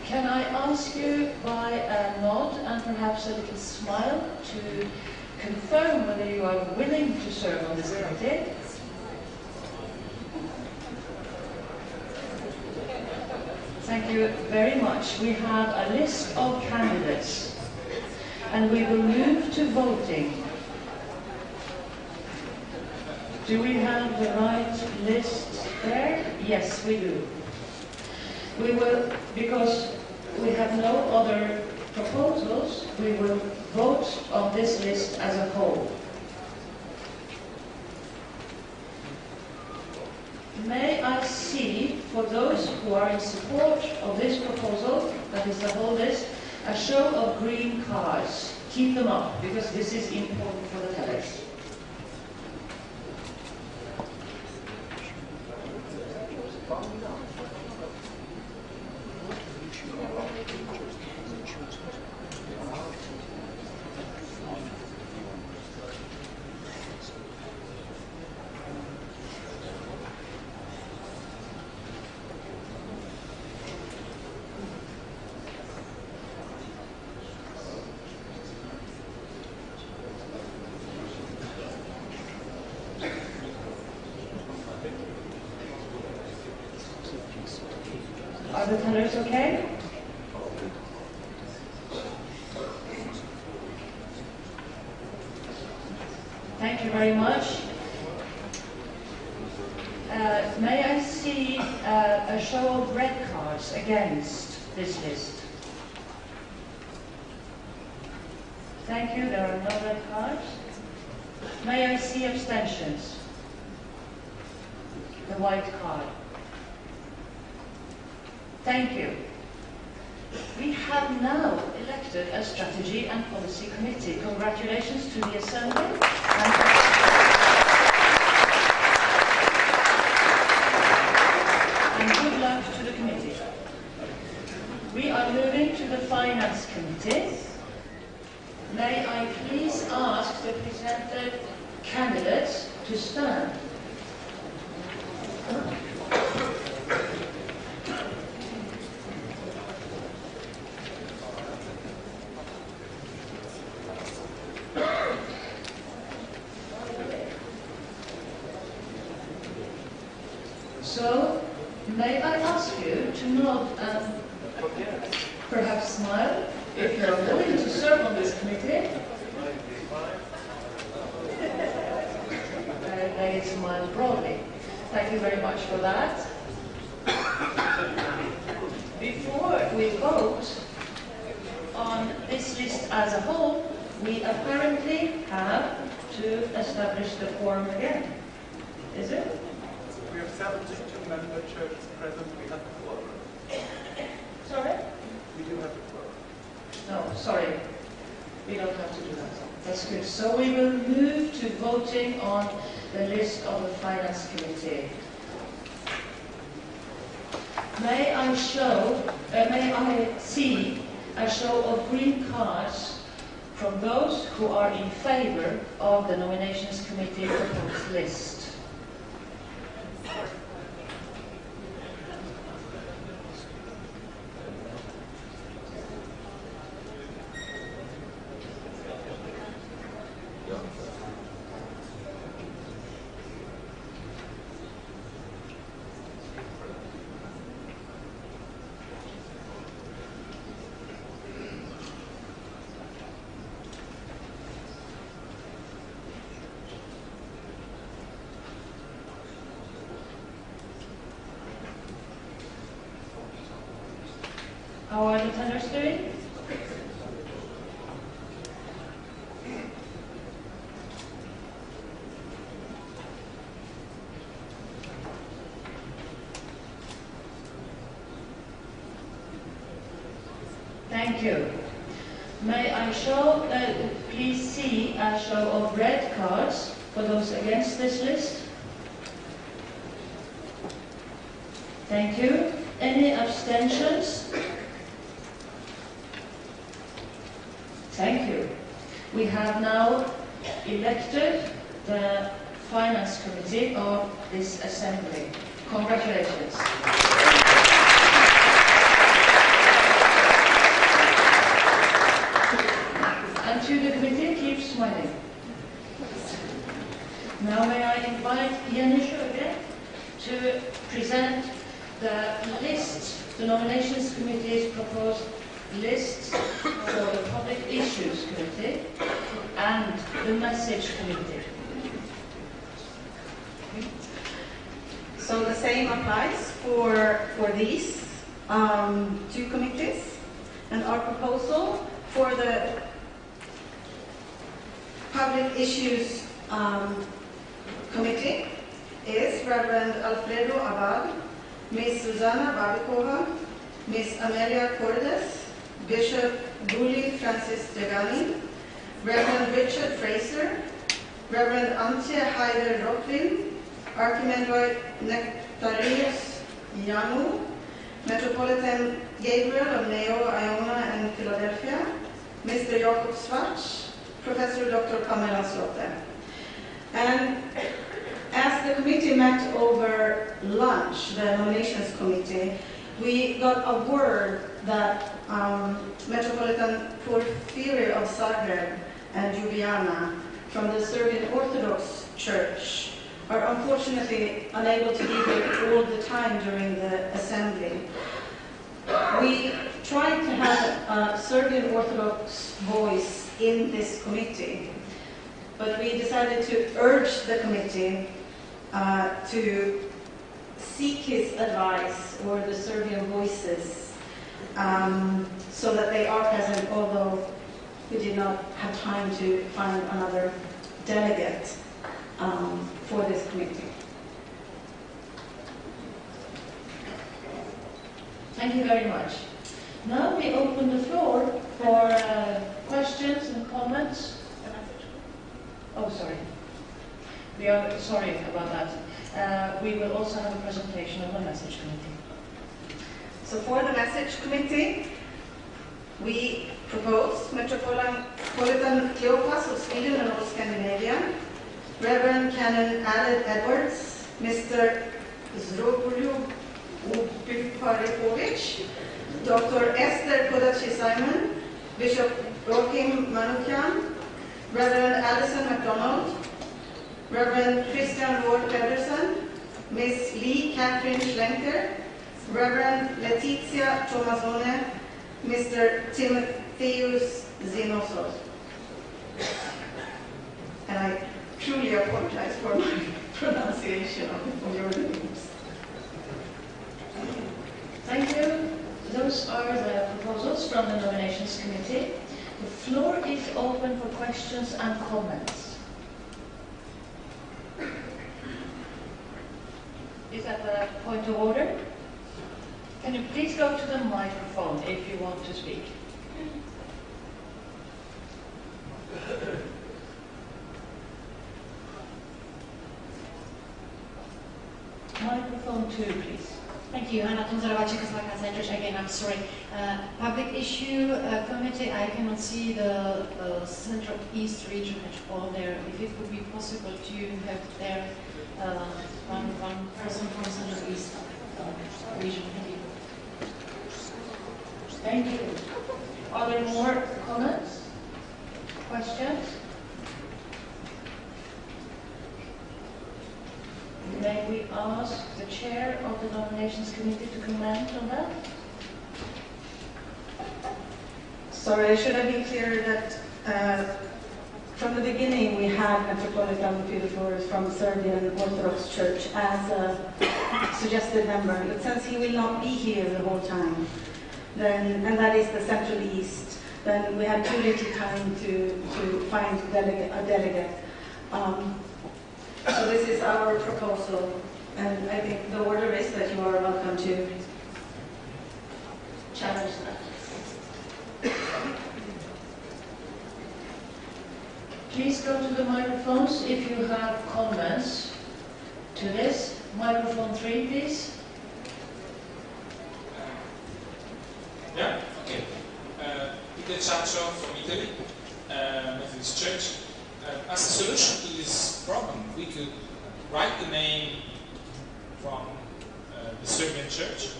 Can I ask you by a nod and perhaps a little smile to confirm whether you are willing to serve on this committee? Thank you very much. We have a list of candidates and we will move to voting. Do we have the right list there? Yes, we do. We will, because we have no other proposals, we will vote on this list as a whole. May I see, for those who are in support of this proposal, that is the whole list, a show of green cards. Keep them up, because this is important for the tellers. Are the tellers okay? Thank you very much. May I see a show of red cards against this list? Thank you. There are no red cards. May I see abstentions? The white card. Thank you. We have now elected a Strategy and Policy Committee. Congratulations to the Assembly. And good luck to the committee. We are moving to the Finance Committee. May I please ask the presented candidates to stand. So, may I ask you to nod and perhaps smile if you're willing to serve on this committee? May it smile broadly. Thank you very much for that. Before we vote on this list as a whole, we apparently have to establish the quorum again. Is it? We have 72 member churches present. We have the quorum. Sorry? We do have the quorum. No, sorry. We don't have to do that. That's good. So we will move to voting on the list of the Finance Committee. May I see a show of green cards from those who are in favor of the Nominations Committee proposed list? How are the tenors doing? Thank you. May I please see a show of red cards for those against this list? Thank you. Any abstentions? Thank you. We have now elected the Finance Committee of this Assembly. Congratulations. And to the committee, keep smiling. Now may I invite Jenny Sjögren to present the list, the Nominations Committee's proposed list for the Public Issues Committee and the Message Committee. So the same applies for these two committees, and our proposal for the Public Issues Committee is Reverend Alfredo Abad, Ms. Susanna Babikova, Ms. Amelia Cordes, Bishop Guli Francis Degani, Reverend Richard Fraser, Reverend Antje Heider Rocklin, Archimandrite Nectarius Yanu, Metropolitan Gabriel of Neo, Iona, and Philadelphia, Mr. Jakob Schwartz, Professor Dr. Pamela Slotte. And as the committee met over lunch, the Nominations Committee, we got a word that Metropolitan Porphyry of Zagreb and Ljubljana from the Serbian Orthodox Church are unfortunately unable to be here all the time during the assembly. We tried to have a Serbian Orthodox voice in this committee, but we decided to urge the committee to seek his advice or the Serbian voices so that they are present, although we did not have time to find another delegate for this committee. Thank you very much. Now we open the floor for questions and comments. Oh, sorry. We are sorry about that. We will also have a presentation of the message committee. So for the message committee, we propose Metropolitan Cleopas of Sweden and North Scandinavia, Reverend Canon Aled Edwards, Mr. Zdropolju Upiparipovic, Dr. Esther Kodachi-Simon, Bishop Joachim Manukyan, Reverend Alison MacDonald, Reverend Christian Ward Pedersen, Miss Lee Catherine Schlenker, Reverend Letizia Tomazone, Mr. Timotheus Zinosos. And I truly apologize for my pronunciation of your names. Thank you. Those are the proposals from the nominations committee. The floor is open for questions and comments. Is that a point of order? Can you please go to the microphone if you want to speak? Microphone 2, please. Thank you. Anna Tunzarova, Czechoslovakia Centric. Again, I'm sorry. Public issue committee, I cannot see the Central East region at all there. If it would be possible to have there one person from Central East region. Thank you. Are there more comments? Questions? May we ask the chair of the nominations committee to comment on that? Sorry, I should have been clearer that from the beginning we had Metropolitan Theodorus from Serbian Orthodox Church as a suggested member, but since he will not be here the whole time, then, and that is the Central East, then we have too little time to find a delegate. So this is our proposal, and I think the order is that you are welcome to challenge that. Please go to the microphones if you have comments to this. Microphone 3, please. Yeah, okay. Peter Chacho from Italy, Methodist Church. As a solution to this problem, we could write the name from the Serbian Church,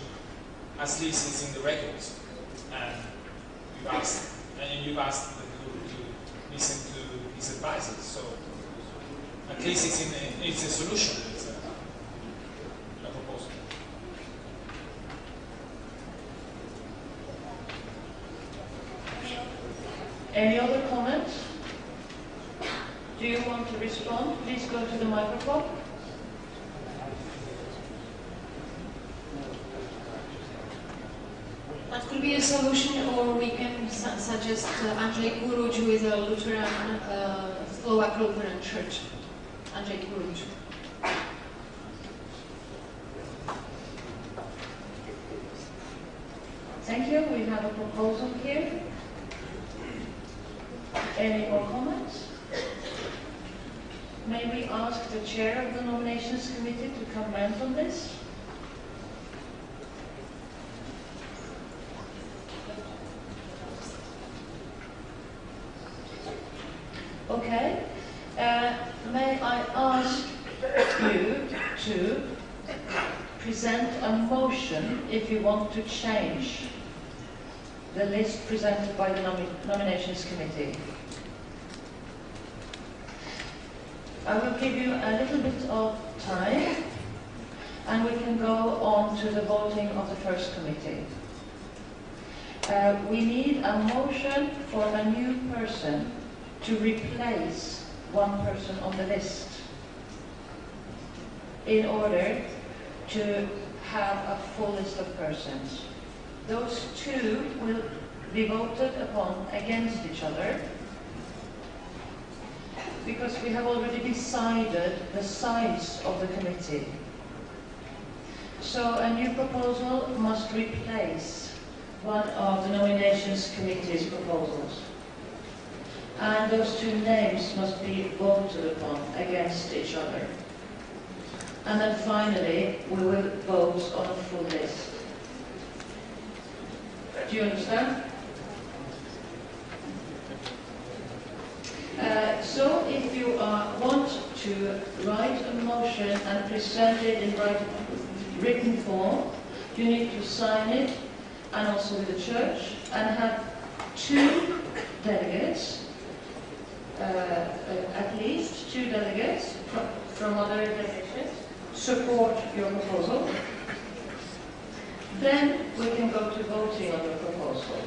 as least it's in the records. And you've asked them to listen to his advices. So at least it's a solution. It's a proposal. Any other comments? Do you want to respond? Please go to the microphone. That could be a solution, or we can suggest Andrzej Kuruc, who is a Lutheran, Slovak Lutheran church. Andrzej Kuruc. Thank you. We have a proposal here. Any more comments? May we ask the chair of the nominations committee to comment on this? Okay. May I ask you to present a motion if you want to change the list presented by the nominations committee? I will give you a little bit of time, and we can go on to the voting of the first committee. We need a motion for a new person to replace one person on the list in order to have a full list of persons. Those two will be voted upon against each other, because we have already decided the size of the committee. So a new proposal must replace one of the nominations committee's proposals. And those two names must be voted upon against each other. And then finally, we will vote on a full list. Do you understand? So if you want to write a motion and present it in written form, you need to sign it, and also with the church, and have 2 delegates, at least 2 delegates from other delegations, support your proposal. Then we can go to voting on your proposal.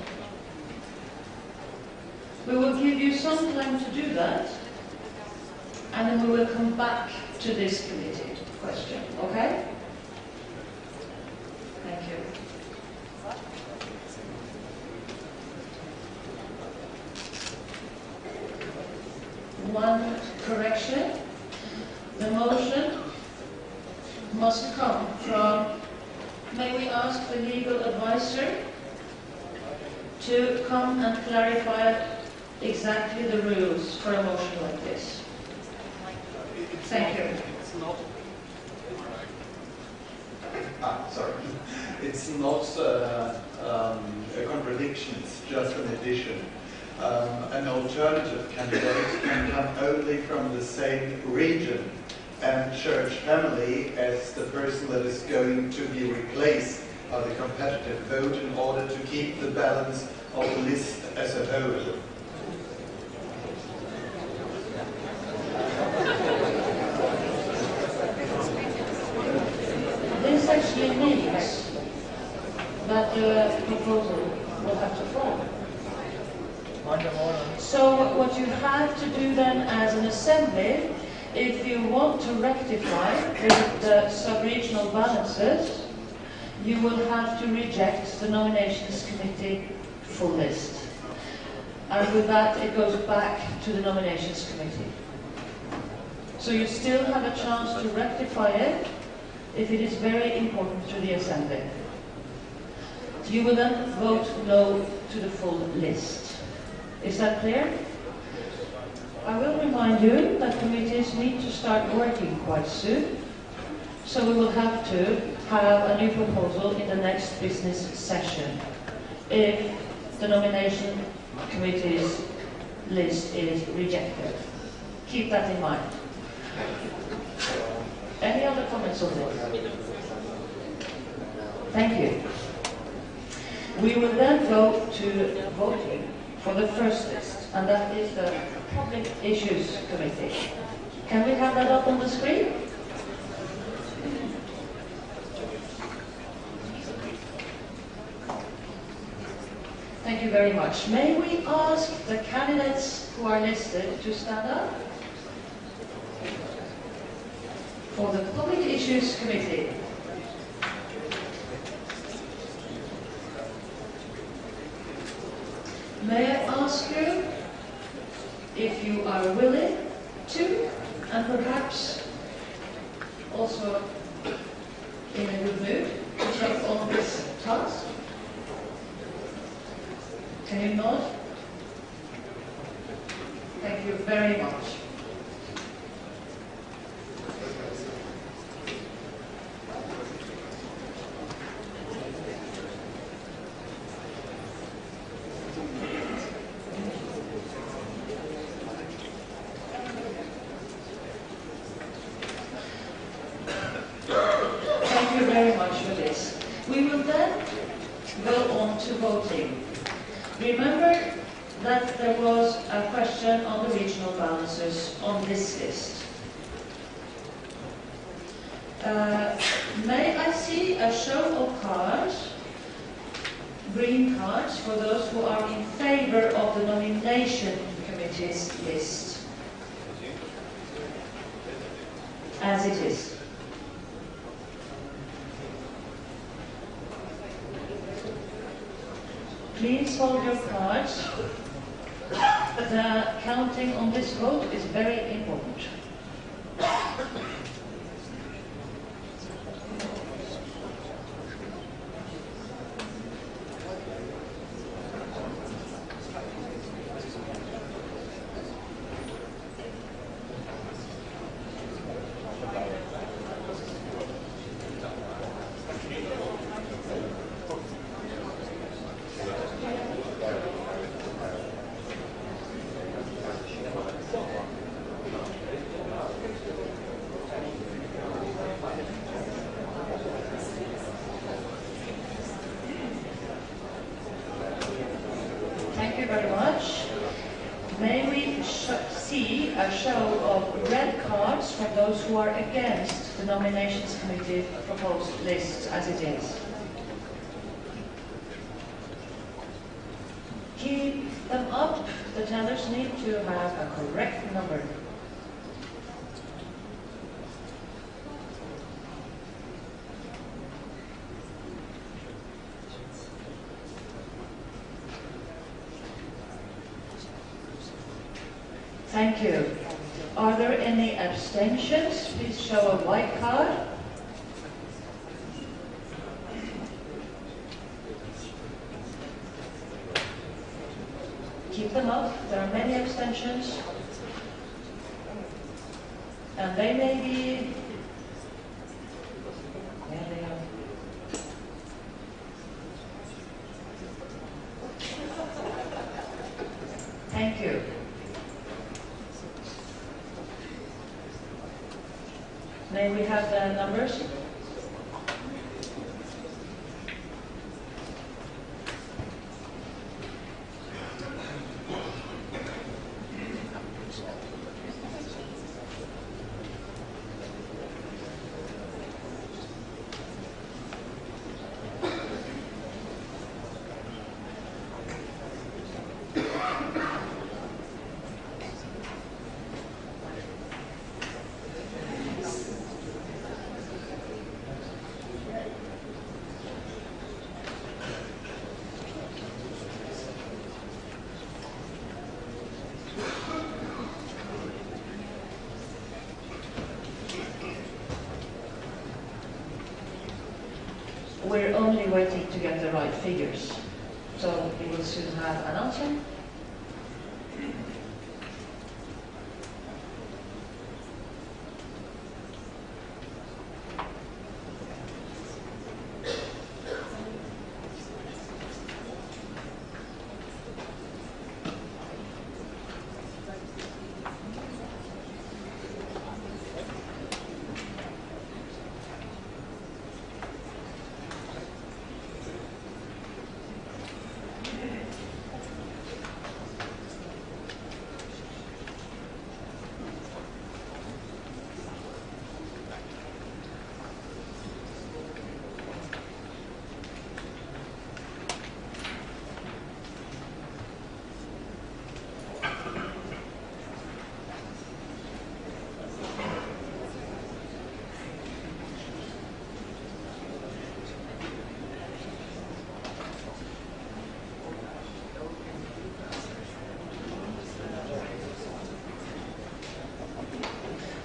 We will give you some time to do that, and then we will come back to this committee question, okay? Thank you. One correction. The motion must come from, may we ask the legal advisor to come and clarify exactly the rules for a motion like this. Thank you. Sorry. It's not a contradiction, it's just an addition. An alternative candidate can come only from the same region and church family as the person that is going to be replaced by the competitive vote in order to keep the balance of the list as a whole. This actually means that the proposal will have to fall. So what you have to do then as an assembly, if you want to rectify the sub-regional balances, you will have to reject the nominations committee full list. And with that, it goes back to the nominations committee. So you still have a chance to rectify it if it is very important to the assembly. You will then vote no to the full list. Is that clear? I will remind you that committees need to start working quite soon, so we will have to have a new proposal in the next business session if the nomination committee's list is rejected. Keep that in mind. Any other comments on this? Thank you. We will then go to voting for the first list, and that is the Public Issues Committee. Can we have that up on the screen? Thank you very much. May we ask the candidates who are listed to stand up for the Public Issues Committee? May I ask you if you are willing to, and perhaps also in a good mood, to take on this task? Can you nod? Thank you very much. Thank you very much for this. We will then go on to voting. Remember that there was a question on the regional balances on this list. May I see a show of cards, green cards, for those who are in favor of the nomination committee's list as it is? Please hold your cards. the counting on this vote is very important. Thank you very much. May we see a show of red cards from those who are against the nominations committee proposed list as it is? Keep them up. The tellers need to have a correct number. Thank you. Are there any abstentions? Please show a white card. Keep them up. There are many abstentions. And they may be... There they are. Thank you. May we have the numbers? We're only waiting to get the right figures, so we will soon have an answer.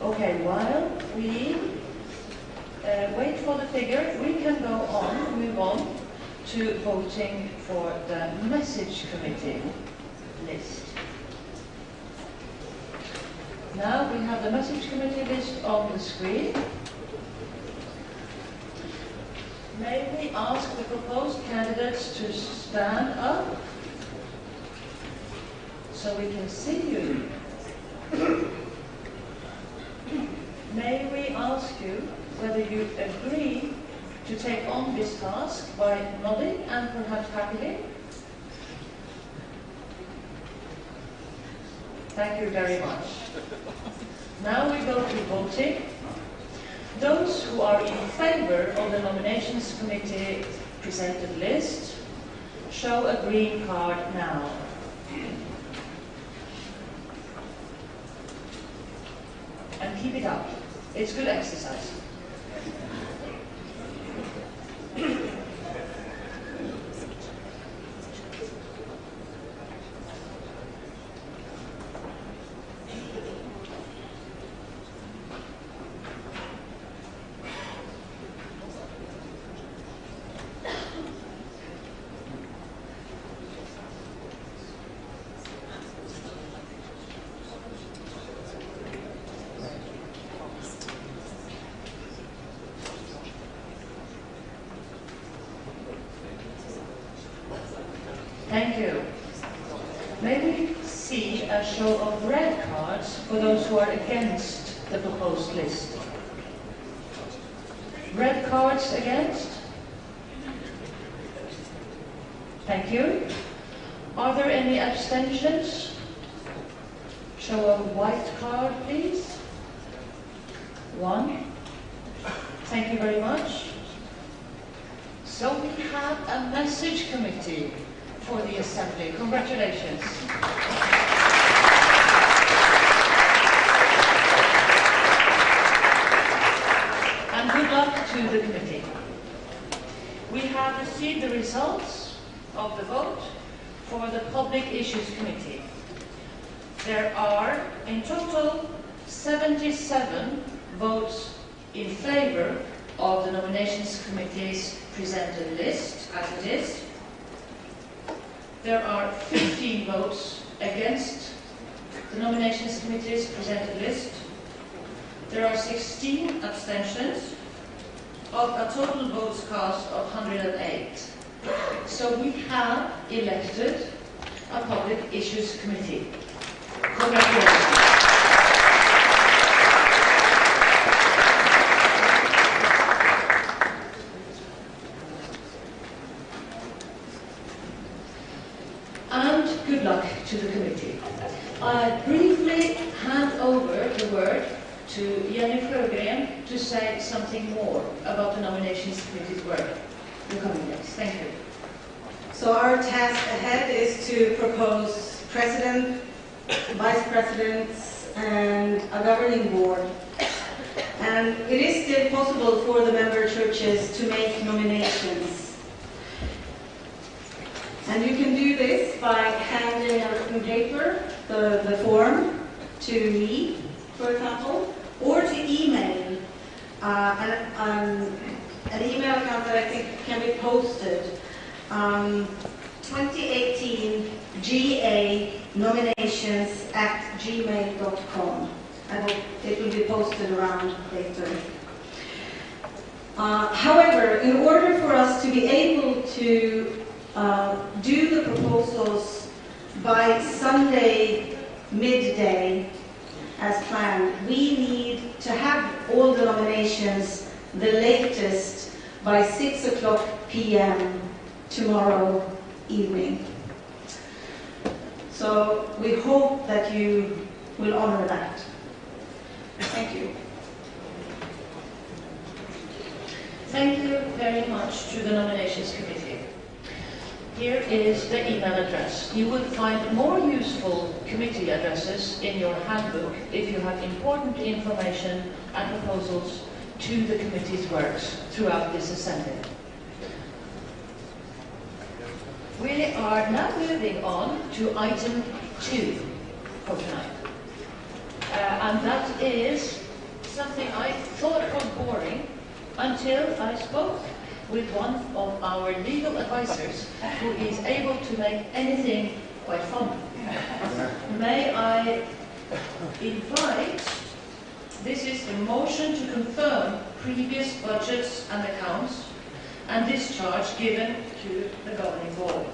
Okay, while we wait for the figure, we can move on to voting for the message committee list. Now we have the message committee list on the screen. May we ask the proposed candidates to stand up so we can see you? May we ask you whether you agree to take on this task by nodding and perhaps happily? Thank you very much. Now we go to voting. Those who are in favor of the nominations committee presented list, show a green card now. And keep it up. It's good exercise. Thank you. May we see a show of red cards for those who are against the proposed list? Red cards against? Thank you. Are there any abstentions? Show a white card, please. 1. Thank you very much. So we have a message committee for the Assembly. Congratulations. And good luck to the committee. We have received the results of the vote for the Public Issues Committee. There are in total 77 votes in favour of the Nominations Committee's presented list as it is. There are 15 votes against the Nominations Committee's presented list. There are 16 abstentions of a total votes cast of 108. So we have elected a Public Issues Committee. Congratulations. And good luck to the committee. I briefly hand over the word to Jenny Frögren to say something more about the Nominations Committee's work in the coming days. Thank you. So our task ahead is to propose president, vice presidents, and a governing board. And it is still possible for the member churches to make nominations. And you can do this by handing a written paper, the form, to me, for example, or to email an email account that I think can be posted. 2018 GA nominations@gmail.com. I hope it will be posted around later. However, in order for us to be able to do the proposals by Sunday midday as planned, we need to have all the nominations the latest by 6:00 p.m. tomorrow evening. So we hope that you will honor that. Thank you. Thank you very much to the Nominations Committee. Here is the email address. You will find more useful committee addresses in your handbook if you have important information and proposals to the committee's works throughout this assembly. We are now moving on to item 2 for tonight. And that is something I thought was boring until I spoke with one of our legal advisors who is able to make anything quite fun. May I invite, this is the motion to confirm previous budgets and accounts and discharge given to the governing board.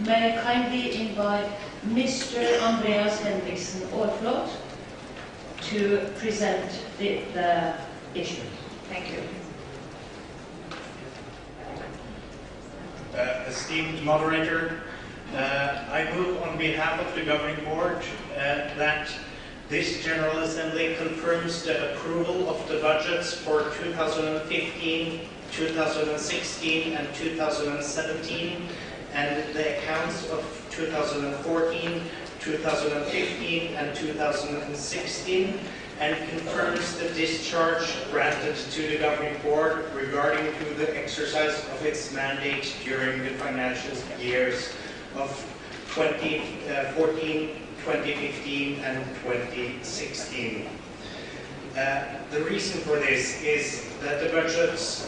May I kindly invite Mr. Andreas Henriksen Aarflot to present the issue. Thank you. Esteemed moderator, I move on behalf of the governing board that this General Assembly confirms the approval of the budgets for 2015, 2016 and 2017 and the accounts of 2014, 2015 and 2016 and confirms the discharge granted to the governing board regarding to the exercise of its mandate during the financial years of 2014, 2015 and 2016. The reason for this is that the budgets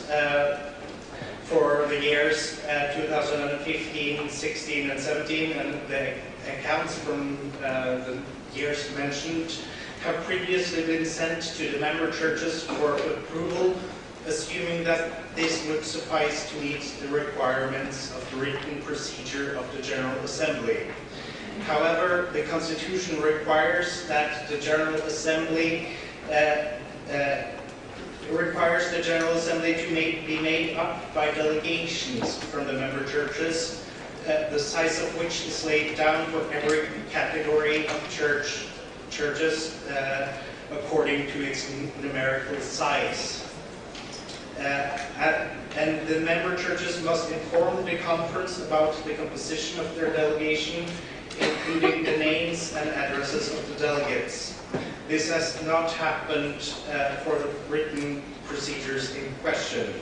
for the years 2015, 16 and 17 and the accounts from the years mentioned have previously been sent to the member churches for approval assuming that this would suffice to meet the requirements of the written procedure of the General Assembly. However, the Constitution requires that the General Assembly to be made up by delegations from the member churches, the size of which is laid down for every category of churches according to its numerical size. And the member churches must inform the conference about the composition of their delegation, including the names and addresses of the delegates. This has not happened for the written procedures in question.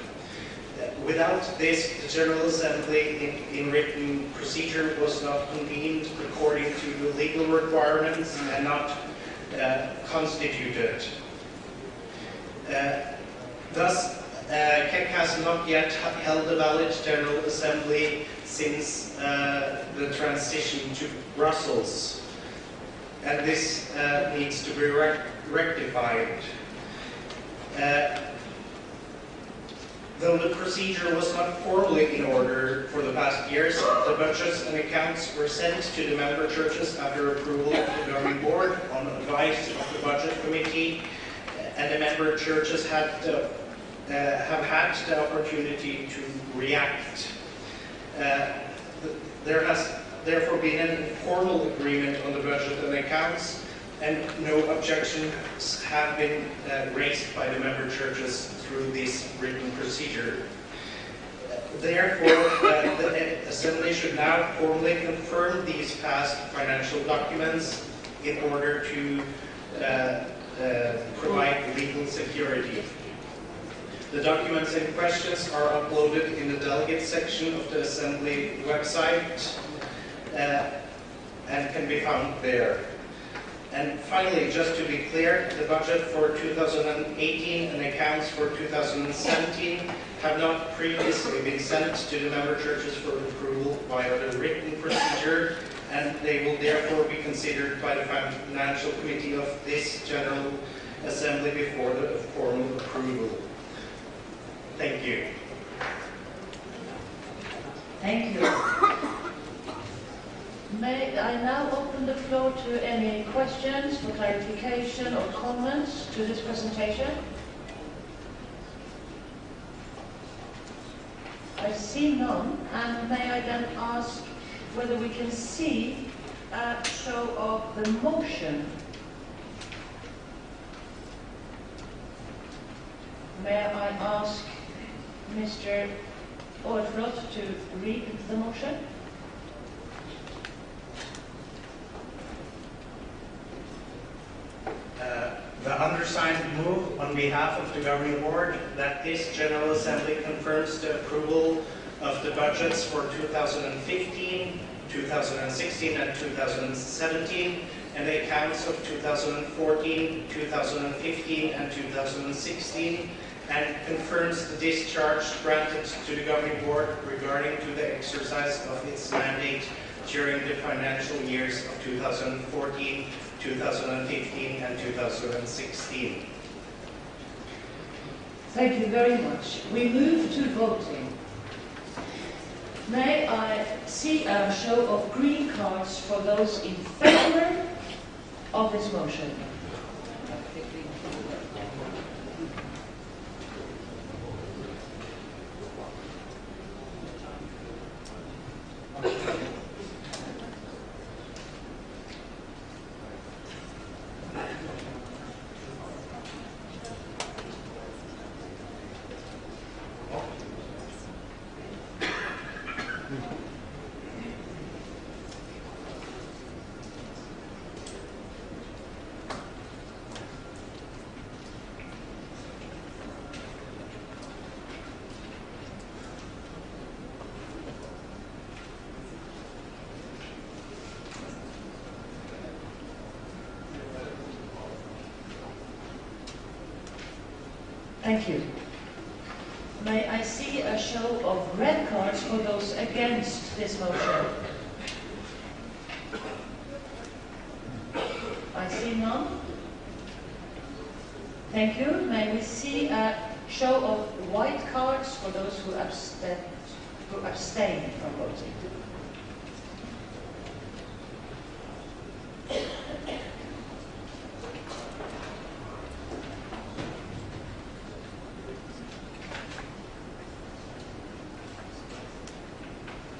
Without this, the General Assembly in written procedure was not convened according to the legal requirements and not constituted. Thus, CEC has not yet held a valid General Assembly since the transition to Brussels, and this needs to be rectified. Though the procedure was not formally in order for the past years, the budgets and accounts were sent to the member churches after approval of the governing board on advice of the budget committee, and the member churches have had the opportunity to react. There has therefore been an informal agreement on the budget and accounts, and no objections have been raised by the member churches through this written procedure. Therefore, the Assembly should now formally confirm these past financial documents in order to provide legal security. The documents in questions are uploaded in the delegate section of the Assembly website and can be found there. And finally, just to be clear, the budget for 2018 and accounts for 2017 have not previously been sent to the member churches for approval via the written procedure, and they will therefore be considered by the Financial Committee of this General Assembly before the formal approval. Thank you. Thank you. May I now open the floor to any questions for clarification or comments to this presentation? I see none, and may I then ask whether we can see a show of the motion? May I ask Mr. Orflot to read the motion? The undersigned move on behalf of the Governing Board that this General Assembly confirms the approval of the budgets for 2015, 2016 and 2017 and the accounts of 2014, 2015 and 2016, and confirms the discharge granted to the Governing Board regarding to the exercise of its mandate during the financial years of 2014, 2015 and 2016. Thank you very much. We move to voting. May I see a show of green cards for those in favor of this motion? Thank you. May I see a show of red cards for those against this motion? I see none. Thank you. May we see a show of white cards for those who abstain from voting.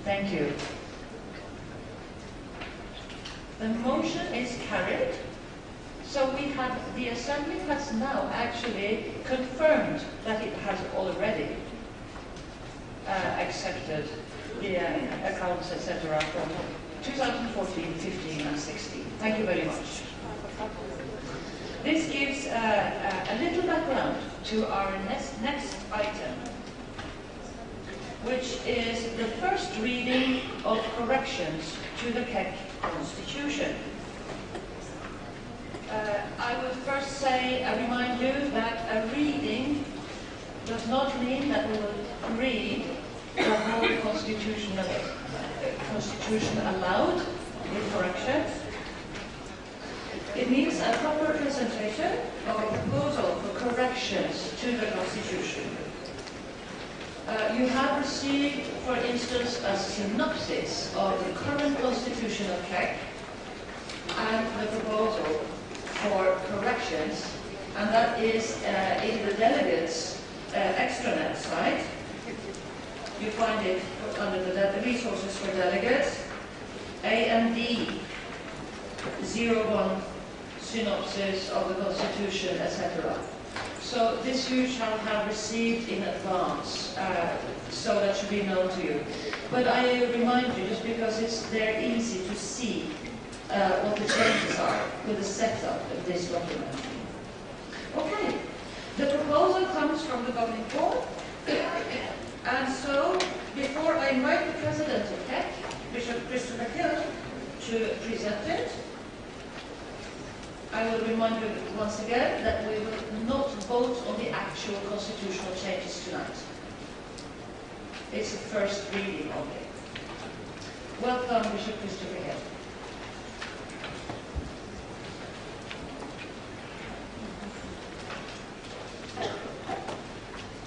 Thank you. The motion is carried. So the Assembly has now actually confirmed that it has already accepted the accounts, etc. from 2014, 15 and 16. Thank you very much. This gives a little background to our next item, which is the first reading of corrections to the CEC Constitution. I would first remind you that a reading does not mean that we will read the whole Constitution aloud with corrections. It means a proper presentation of a proposal for corrections to the Constitution. You have received, for instance, a synopsis of the current Constitution of CEC and the proposal for corrections, and that is in the delegates' extranet site. You find it under the resources for delegates, A and D, 01 synopsis of the Constitution, etc. So this you shall have received in advance, so that should be known to you. But I remind you, just because it's there easy to see what the changes are with the setup of this document. Okay, the proposal comes from the governing board, and so before I invite the President of CEC, Bishop Christopher Hill, to present it, I will remind you once again that we will not vote on the actual constitutional changes tonight. It's the first reading only. Welcome, Bishop Christopher Hill.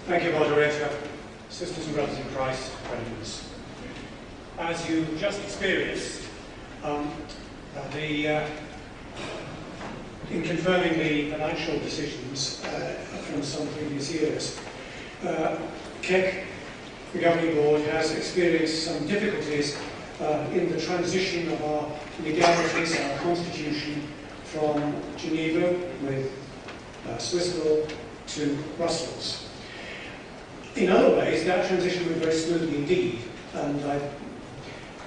Thank you, Moderator. Sisters and brothers in Christ, friends. As you just experienced, in confirming the financial decisions from some previous years, CEC, the governing board, has experienced some difficulties in the transition of our legalities, our constitution, from Geneva with Swiss law to Brussels. In other ways, that transition went very smoothly indeed, and I,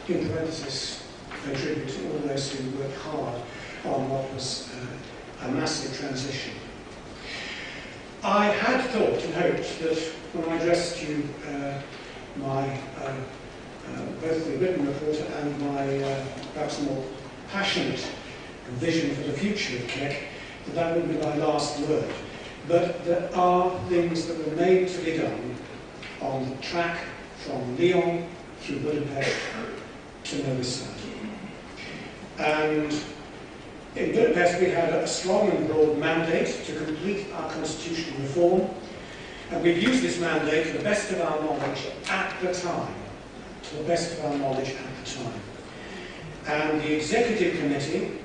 in parenthesis, pay tribute to all those who worked hard on what was a massive transition. I had thought and hoped that when I addressed you my both the written report and my perhaps more passionate vision for the future of CEC, that would be my last word. But there are things that remain to be done on the track from Lyon through Budapest to Novi Sad. And in Budapest we had a strong and broad mandate to complete our constitutional reform, and we've used this mandate to the best of our knowledge at the time. To the best of our knowledge at the time. And the Executive Committee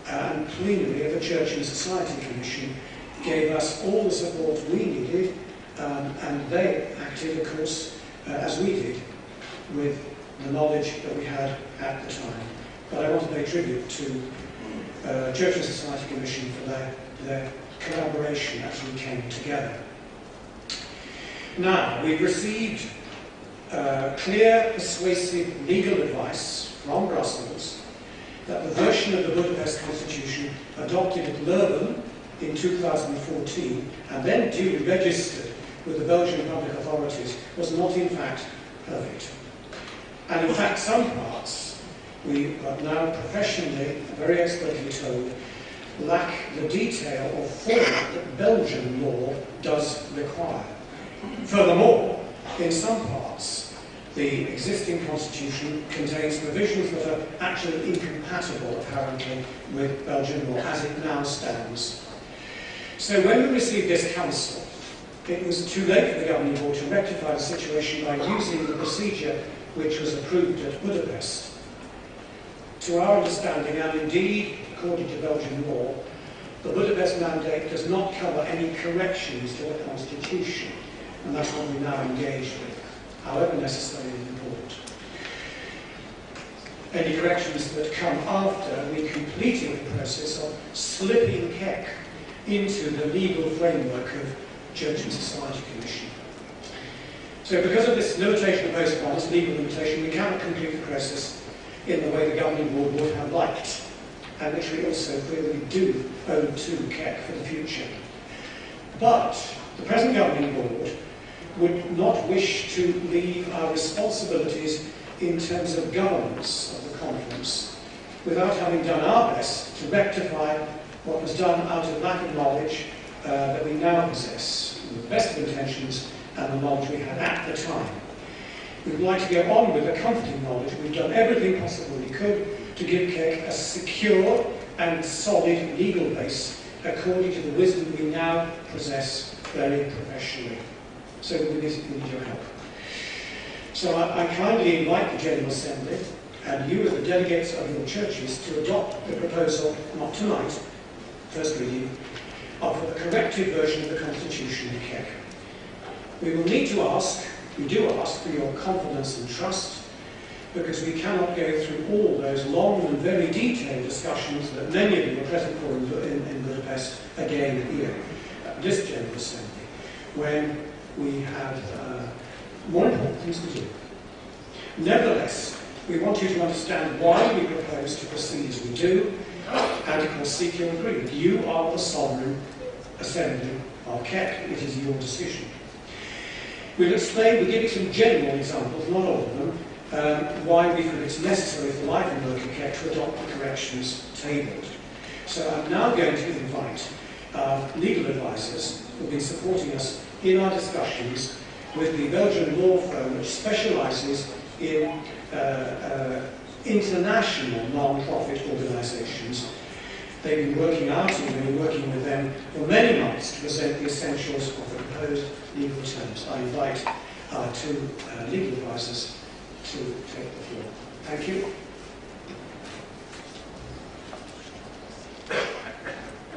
and plenary of the Church and Society Commission gave us all the support we needed, and they acted, of course, as we did, with the knowledge that we had at the time. But I want to pay tribute to Church and Society Commission for their collaboration as we came together. Now, we've received clear, persuasive legal advice from Brussels that the version of the Budapest Constitution adopted at Leuven in 2014 and then duly registered with the Belgian public authorities was not in fact perfect. And in fact some parts, we are now professionally and very expertly told, lack the detail or format that Belgian law does require. Furthermore, in some parts, the existing constitution contains provisions that are actually incompatible, apparently, with Belgian law as it now stands. So when we received this counsel, it was too late for the governing board to rectify the situation by using the procedure which was approved at Budapest. To our understanding, and indeed according to Belgian law, the Budapest mandate does not cover any corrections to the constitution, and that's what we now engage with, however necessary and important. Any corrections that come after we completing the process of slipping CEC into the legal framework of Church and Society Commission. So because of this limitation imposed upon us, legal limitation, we cannot complete the process in the way the governing board would have liked, and which we also clearly do owe to CEC for the future. But the present governing board would not wish to leave our responsibilities in terms of governance of the conference without having done our best to rectify what was done out of lack of knowledge that we now possess, with the best of intentions and the knowledge we had at the time. We would like to go on with the comforting knowledge we've done everything possible we could to give CEC a secure and solid legal base according to the wisdom we now possess very professionally. So we need your help. So I kindly invite the General Assembly and you as the delegates of your churches to adopt the proposal, not tonight, first reading, of a corrected version of the Constitution of CEC. We will need to ask, we do ask, for your confidence and trust, because we cannot go through all those long and very detailed discussions that many of you are present for in Budapest again here at this General Assembly, when we have more important things to do. Nevertheless, we want you to understand why we propose to proceed as we do, and of course seek your agreement. You are the sovereign assembly of CEC. It is your decision. We'll give you some general examples, not all of them, why we feel it's necessary for life and work of CEC to adopt the corrections tabled. So I'm now going to invite our legal advisors who have been supporting us in our discussions with the Belgian law firm which specialises in international non-profit organisations. They've been working out and we've been working with them for many months to present the essentials of the proposed legal terms. I invite our two legal advisors to take the floor. Thank you.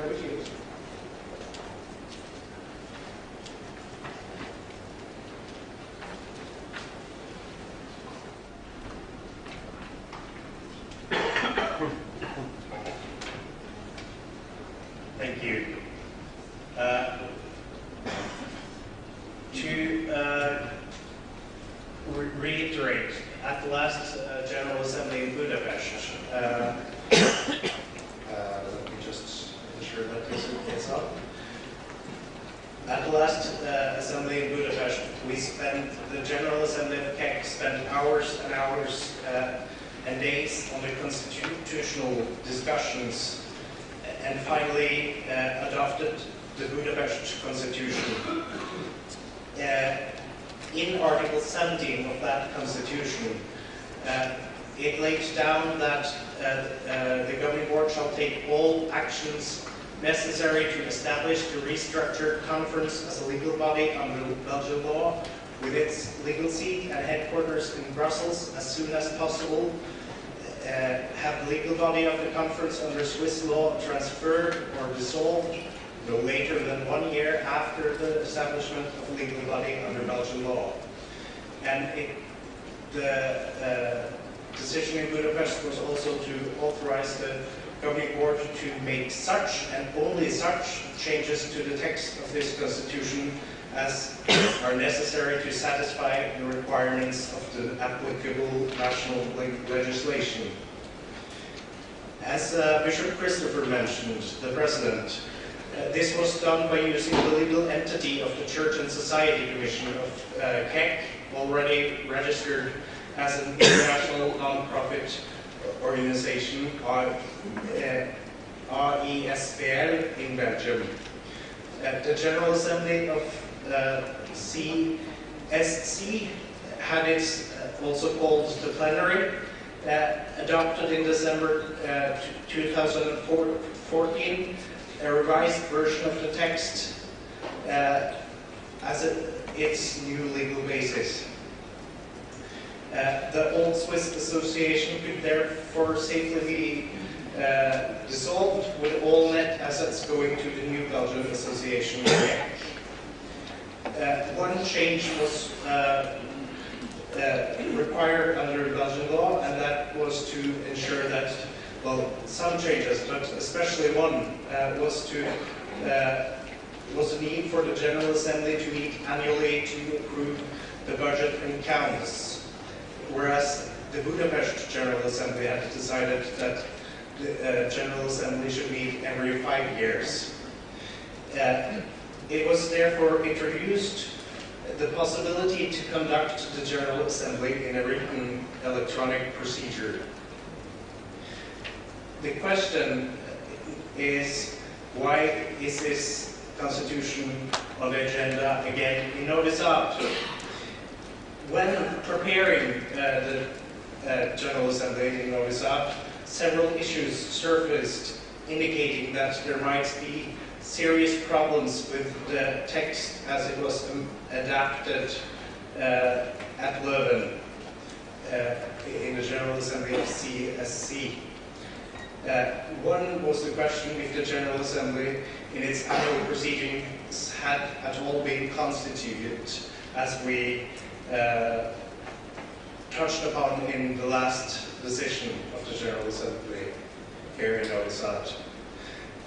Over to you. Thank you. To reiterate, at the last General Assembly in Budapest, let me just ensure that this is up. At the last Assembly in Budapest, the General Assembly of CEC spent hours and hours and days on the constitutional discussions and finally adopted the Budapest Constitution. In Article 17 of that Constitution, it lays down that the Governing Board shall take all actions necessary to establish the restructured conference as a legal body under Belgian law with its legal seat and headquarters in Brussels as soon as possible, have the legal body of the conference under Swiss law transferred or dissolved no later than 1 year after the establishment of a legal body under Belgian law. And the decision in Budapest was also to authorize the Governing Board to make such and only such changes to the text of this Constitution as are necessary to satisfy the requirements of the applicable national legislation. As Bishop Christopher mentioned, the President, this was done by using the legal entity of the Church and Society Commission of CEC, already registered as an international non-profit organization, AISBL in Belgium. The General Assembly of CEC had its, also called the plenary, adopted in December 2014 a revised version of the text. as its new legal basis. The old Swiss association could therefore safely be dissolved, with all net assets going to the new Belgian association. One change was required under Belgian law, and that was to ensure that, well, some changes, but especially one, was the need for the General Assembly to meet annually to approve the budget and accounts, whereas the Budapest General Assembly had decided that the General Assembly should meet every 5 years. It was therefore introduced the possibility to conduct the General Assembly in a written electronic procedure. The question is, why is this constitution on the agenda again in Notice Out? When preparing the General Assembly in Notice Out, several issues surfaced indicating that there might be serious problems with the text as it was adapted at Leuven in the General Assembly of CEC. One was the question if the General Assembly in its annual proceedings had at all been constituted, as we touched upon in the last decision of the General Assembly here in Notice Out.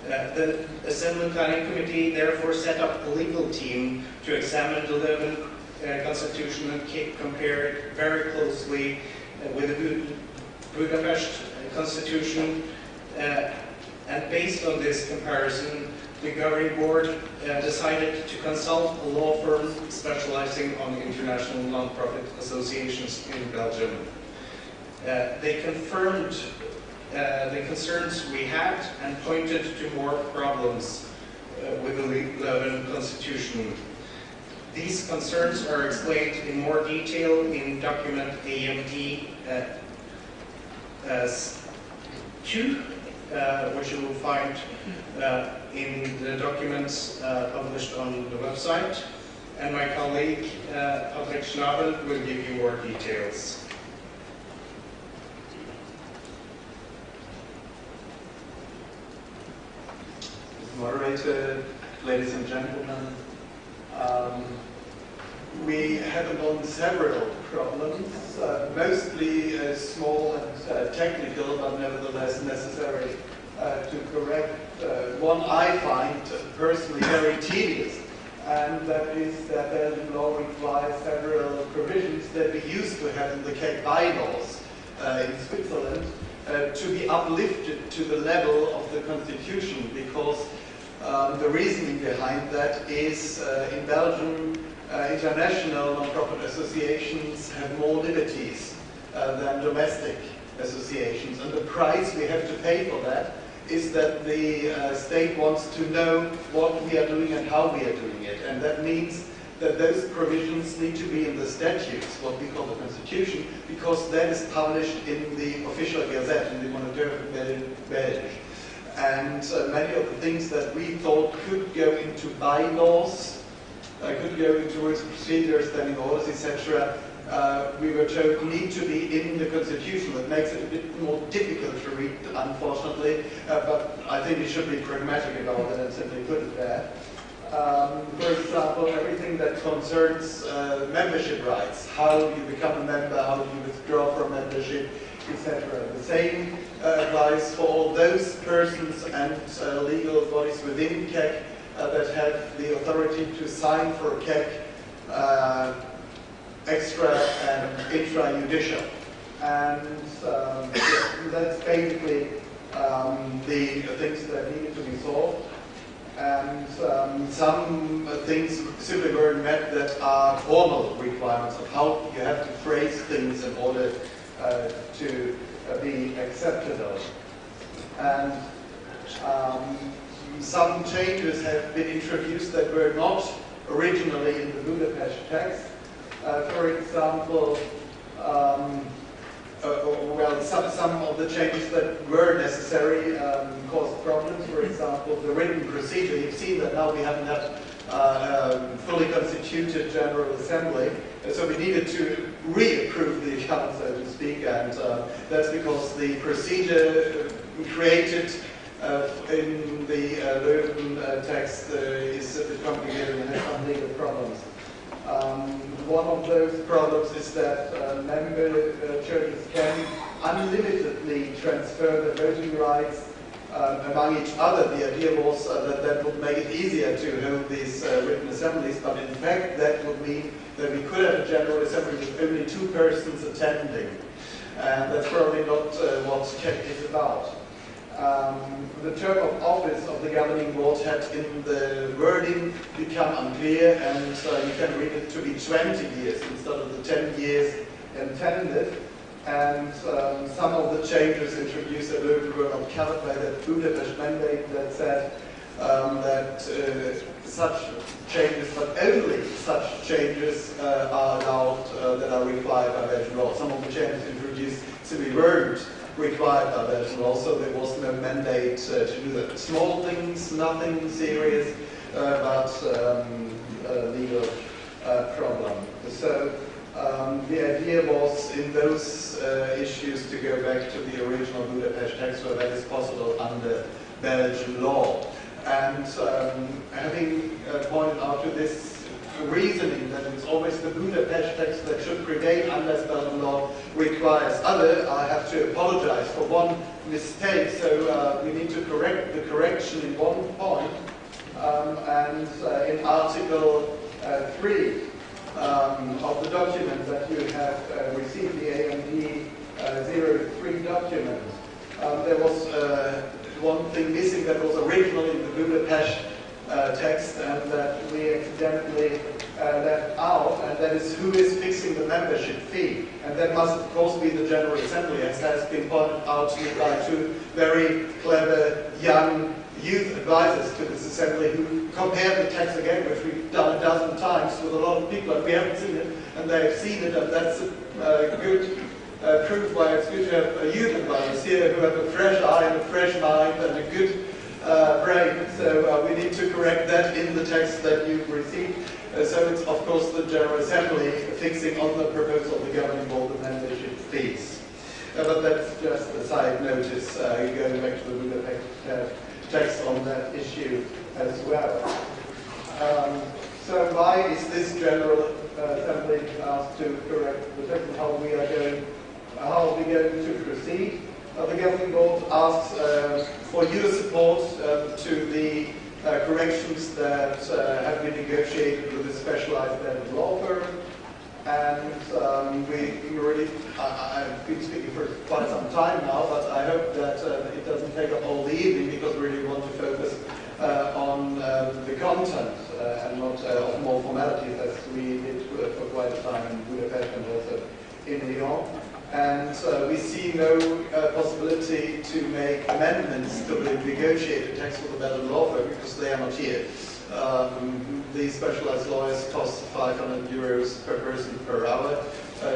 The Assembly Planning Committee therefore set up a legal team to examine the Leuven Constitution and compare it very closely with the Budapest Constitution. And based on this comparison, the governing board decided to consult a law firm specializing on international non-profit associations in Belgium. They confirmed the concerns we had and pointed to more problems with the Leuven Constitution. These concerns are explained in more detail in document AMD 2, which you will find in the documents published on the website. And my colleague, Patrick Schnabel, will give you more details. Moderator, ladies and gentlemen, we have among several problems, mostly small and technical, but nevertheless necessary to correct. One I find personally very tedious, and that is that Belgian law requires several provisions that we used to have in the CAC bylaws in Switzerland to be uplifted to the level of the Constitution, because the reasoning behind that is in Belgium, international non-profit associations have more liberties than domestic associations. And the price we have to pay for that is that the state wants to know what we are doing and how we are doing it. And that means that those provisions need to be in the statutes, what we call the Constitution, because that is published in the official gazette, in the Moniteur Belge. And many of the things that we thought could go into bylaws, could go into rules of procedure, standing orders, etc., we were told need to be in the Constitution. That makes it a bit more difficult to read, unfortunately, but I think we should be pragmatic about it and simply put it there. For example, everything that concerns membership rights, how you become a member, how you withdraw from membership, etc. The same applies for all those persons and legal bodies within CAC that have the authority to sign for CAC extra and intrajudicial. And that's basically the things that needed to be solved. And some things simply weren't met that are formal requirements of how you have to phrase things in order to be acceptable. And some changes have been introduced that were not originally in the Budapest text. For example, some of the changes that were necessary caused problems. For example, the written procedure. You've seen that now we haven't had fully constituted General Assembly. So we needed to reapprove the account, so to speak, and that's because the procedure created in the Löwen text is a bit complicated and has some legal problems. One of those problems is that member churches can unlimitedly transfer their voting rights among each other. The idea was that that would make it easier to hold these written assemblies, but in fact that would mean that we could have a General Assembly with only 2 persons attending. And that's probably not what CEC is about. The term of office of the governing board had in the wording become unclear, and you can read it to be 20 years instead of the 10 years intended. And some of the changes introduced at Löwen were not covered by that Budapest mandate that said that such changes, but only such changes are allowed that are required by Belgian law. Some of the changes introduced simply weren't required by Belgian law, so there was no mandate to do that. Small things, nothing serious, but a legal problem. So the idea was in those issues to go back to the original Budapest text where that is possible under Belgian law. And having pointed out to this reasoning that it's always the Budapest text that should prevail unless Belgian law requires other, I have to apologize for one mistake. So we need to correct the correction in one point. And in Article 3 of the document that you have received, the AMD 03 document, there was one thing missing that was originally in the Budapest text and that we accidentally left out, and that is who is fixing the membership fee. And that must of course be the General Assembly, as has been pointed out to me by 2 very clever young youth advisors to this assembly who compared the text again, which we've done a dozen times with a lot of people, and we haven't seen it, and they've seen it, and that's a good proof why it's good to have youth advisors here who have a fresh eye and a fresh mind and a good brain. So we need to correct that in the text that you've received. So it's of course the General Assembly fixing on the proposal of the governing board the membership fees. But that's just a side notice, going back to the Budapest text on that issue as well. So why is this General Assembly asked to correct the text, and how are we going to proceed? The governing board asks for your support to the corrections that have been negotiated with a specialized Belgian law firm. And we really, I've been speaking for quite some time now, but I hope that it doesn't take up all the evening, because we really want to focus on the content and not on more formalities, as we did for quite a time in Budapest and also in Lyon. And we see no possibility to make amendments to the negotiated text with the Belgian law firm, because they are not here. These specialized lawyers cost €500 per person per hour,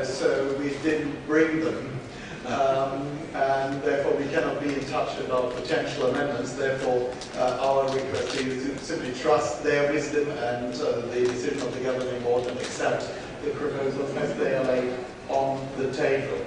so we didn't bring them. And therefore we cannot be in touch about potential amendments. Therefore our request is to simply trust their wisdom and the decision of the governing board and accept the proposals as they are laid on the table.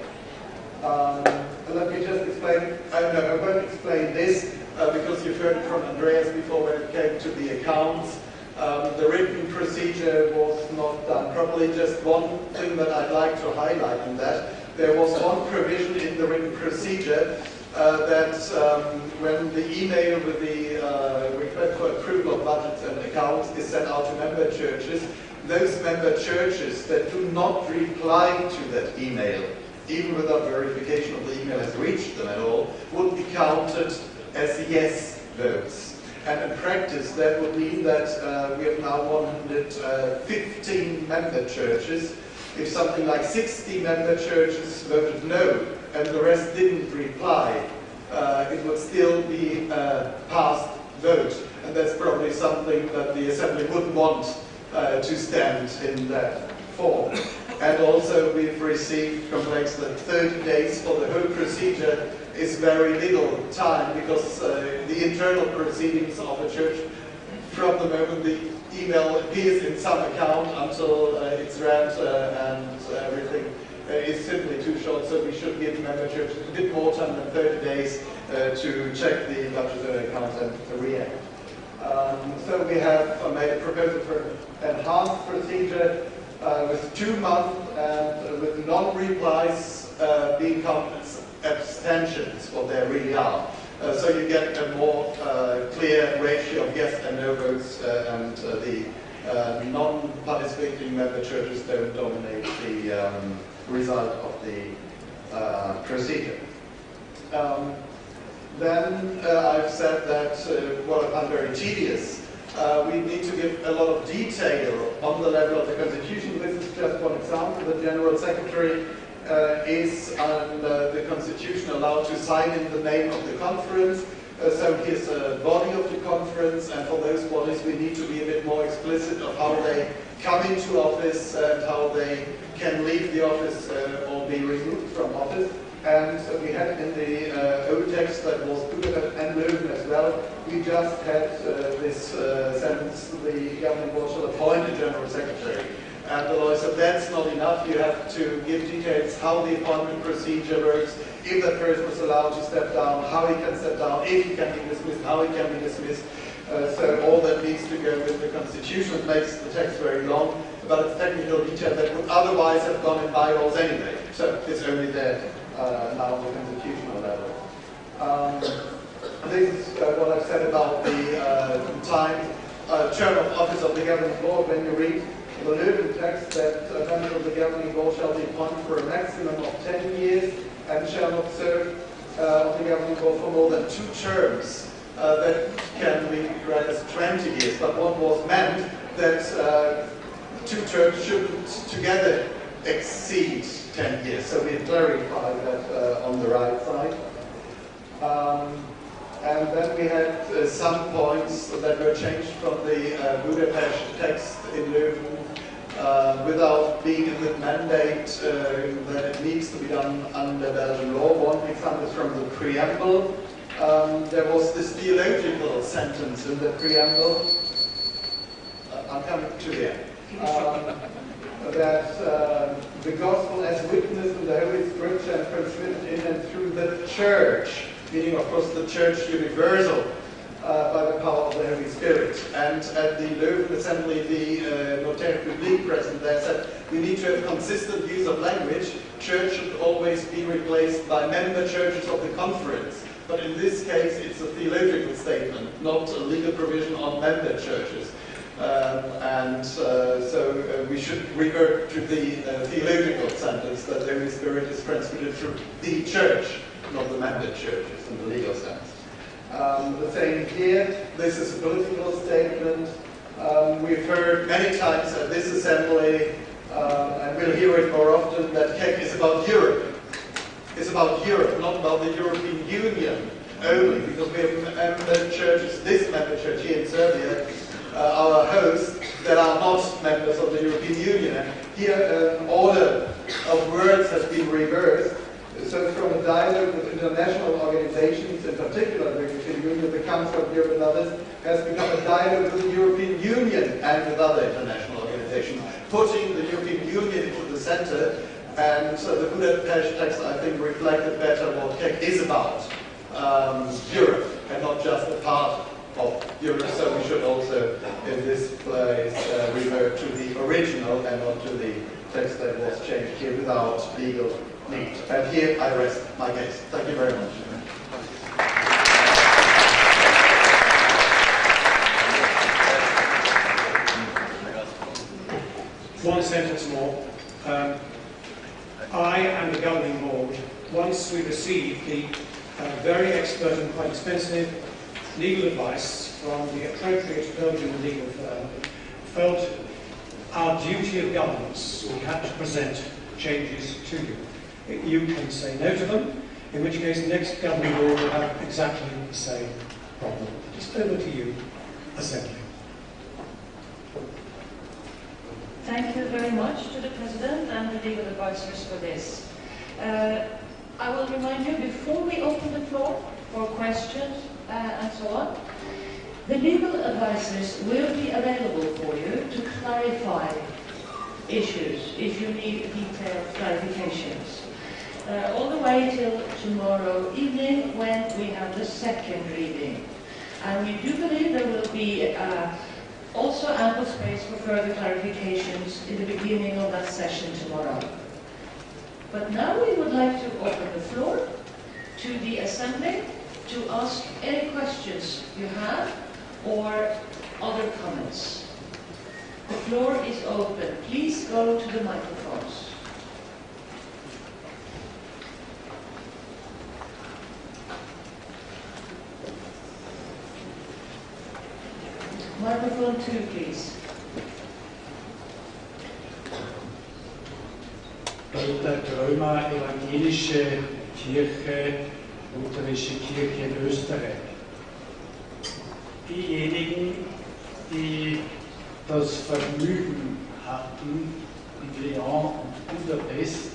Let me just explain, I won't explain this because you've heard it from Andreas before when it came to the accounts. The written procedure was not done properly. Just one thing that I'd like to highlight in that, there was one provision in the written procedure that when the email with the request for approval of budgets and accounts is sent out to member churches, those member churches that do not reply to that email, even without verification of the email has reached them at all, would be counted as yes votes. And in practice, that would mean that we have now 115 member churches. If something like 60 member churches voted no, and the rest didn't reply, it would still be a passed vote. And that's probably something that the Assembly wouldn't want to stand in that form. And also we've received complaints that 30 days for the whole procedure is very little time, because the internal proceedings of a church, from the moment the email appears in some account until it's read and everything is simply too short, so we should give member churches a bit more time than 30 days to check the budgetary account and to react. So we have made a proposal for an enhanced procedure with 2 months and with non-replies being counted as abstentions, what they really are. So you get a more clear ratio of yes and no votes, and the non-participating member churches don't dominate the result of the procedure. Then I've said that what I find very tedious, we need to give a lot of detail on the level of the Constitution. This is just one example. The General Secretary is under the Constitution allowed to sign in the name of the conference. So here's a body of the conference, and for those bodies we need to be a bit more explicit of how they come into office and how they can leave the office or be removed from office. And we had in the old text that was Budapest and Leuven as well, we just had this sentence, the governing board shall appoint a general secretary. And the lawyer said that's not enough, you have to give details how the appointment procedure works, if that person is allowed to step down, how he can step down, if he can be dismissed, how he can be dismissed. So all that needs to go with the Constitution. It makes the text very long, but it's technical detail that would otherwise have gone in bylaws anyway. So it's only there now on the constitutional level. This is what I've said about the term of office of the governing board. When you read the Leuven text, that members of the governing board shall be appointed for a maximum of 10 years and shall not serve on the governing board for more than 2 terms. That can be read as 20 years, but what was meant that 2 terms shouldn't together exceed 10 years. So we clarified that on the right side. And then we had some points that were changed from the Budapest text in Leuven without being a good mandate that it needs to be done under Belgian law. One example is from the preamble. There was this theological sentence in the preamble. I'm coming to the end. That the gospel as witnessed in the Holy Scripture and transmitted in and through the church, meaning of course the church universal, by the power of the Holy Spirit. And at the Leuven Assembly, the Notaire Public present there said we need to have consistent use of language. Church should always be replaced by member churches of the conference. But in this case, it's a theological statement, not a legal provision on member churches. So we should revert to the theological sentence that the Holy Spirit is transmitted through the church, not the member churches in the legal sense. The same here, this is a political statement. We've heard many times at this assembly, and we'll hear it more often, that CEC is about Europe. It's about Europe, not about the European Union only, because we have member churches, this member church here in Serbia, our hosts, that are not members of the European Union. And here an order of words has been reversed. So from a dialogue with international organizations, in particular the European Union, the Council of Europe and others, has become a dialogue with the European Union and with other international organizations, putting the European Union into the center. And so the Budapest text, I think, reflected better what CEC is about, Europe, and not just a part of Europe. So we should also, in this place, revert to the original and not to the text that was changed here without legal need. And here I rest my case. Thank you very much. One sentence more. I and the governing board, once we received the very expert and quite expensive legal advice from the appropriate Belgian legal firm, felt our duty of governance, we had to present changes to you. You can say no to them, in which case the next governing board will have exactly the same problem. Just over to you, Assembly. Thank you very much to the President and the legal advisors for this. I will remind you, before we open the floor for questions and so on, The legal advisors will be available for you to clarify issues if you need detailed clarifications. All the way till tomorrow evening when we have the second reading. And we do believe there will be also ample space for further clarifications in the beginning of that session tomorrow. But now we would like to open the floor to the Assembly to ask any questions you have or other comments. The floor is open. Please go to the microphones. Microphone 2, please. Peter Grömer, Evangelische Kirche, Lutherische Kirche in Österreich. Diejenigen, die das Vergnügen hatten, in Lyon und Budapest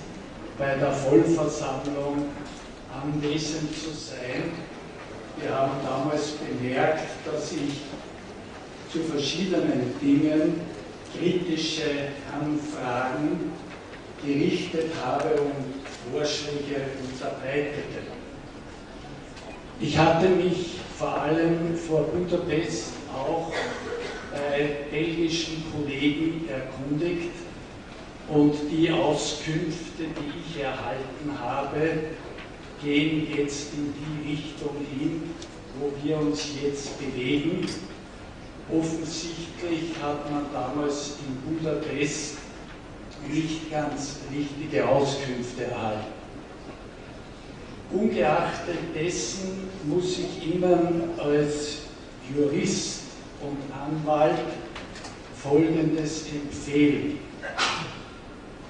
bei der Vollversammlung anwesend zu sein, wir haben damals bemerkt, dass ich zu verschiedenen Dingen kritische Anfragen gerichtet habe und Vorschläge unterbreitete. Ich hatte mich vor allem vor Budapest auch bei belgischen Kollegen erkundigt und die Auskünfte, die ich erhalten habe, gehen jetzt in die Richtung hin, wo wir uns jetzt bewegen. Offensichtlich hat man damals in Budapest nicht ganz richtige Auskünfte erhalten. Ungeachtet dessen muss ich Ihnen als Jurist und Anwalt Folgendes empfehlen.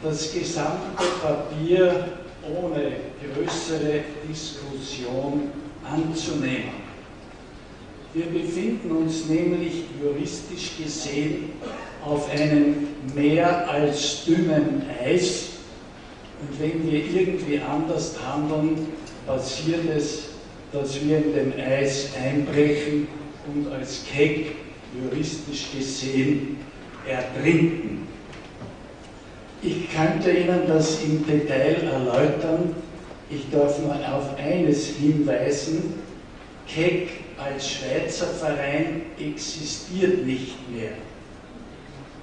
Das gesamte Papier ohne größere Diskussion anzunehmen. Wir befinden uns nämlich juristisch gesehen auf einem mehr als dünnen Eis und wenn wir irgendwie anders handeln, passiert es, dass wir in dem Eis einbrechen und als Keck juristisch gesehen ertrinken. Ich könnte Ihnen das im Detail erläutern. Ich darf nur auf eines hinweisen. Keck als Schweizer Verein existiert nicht mehr.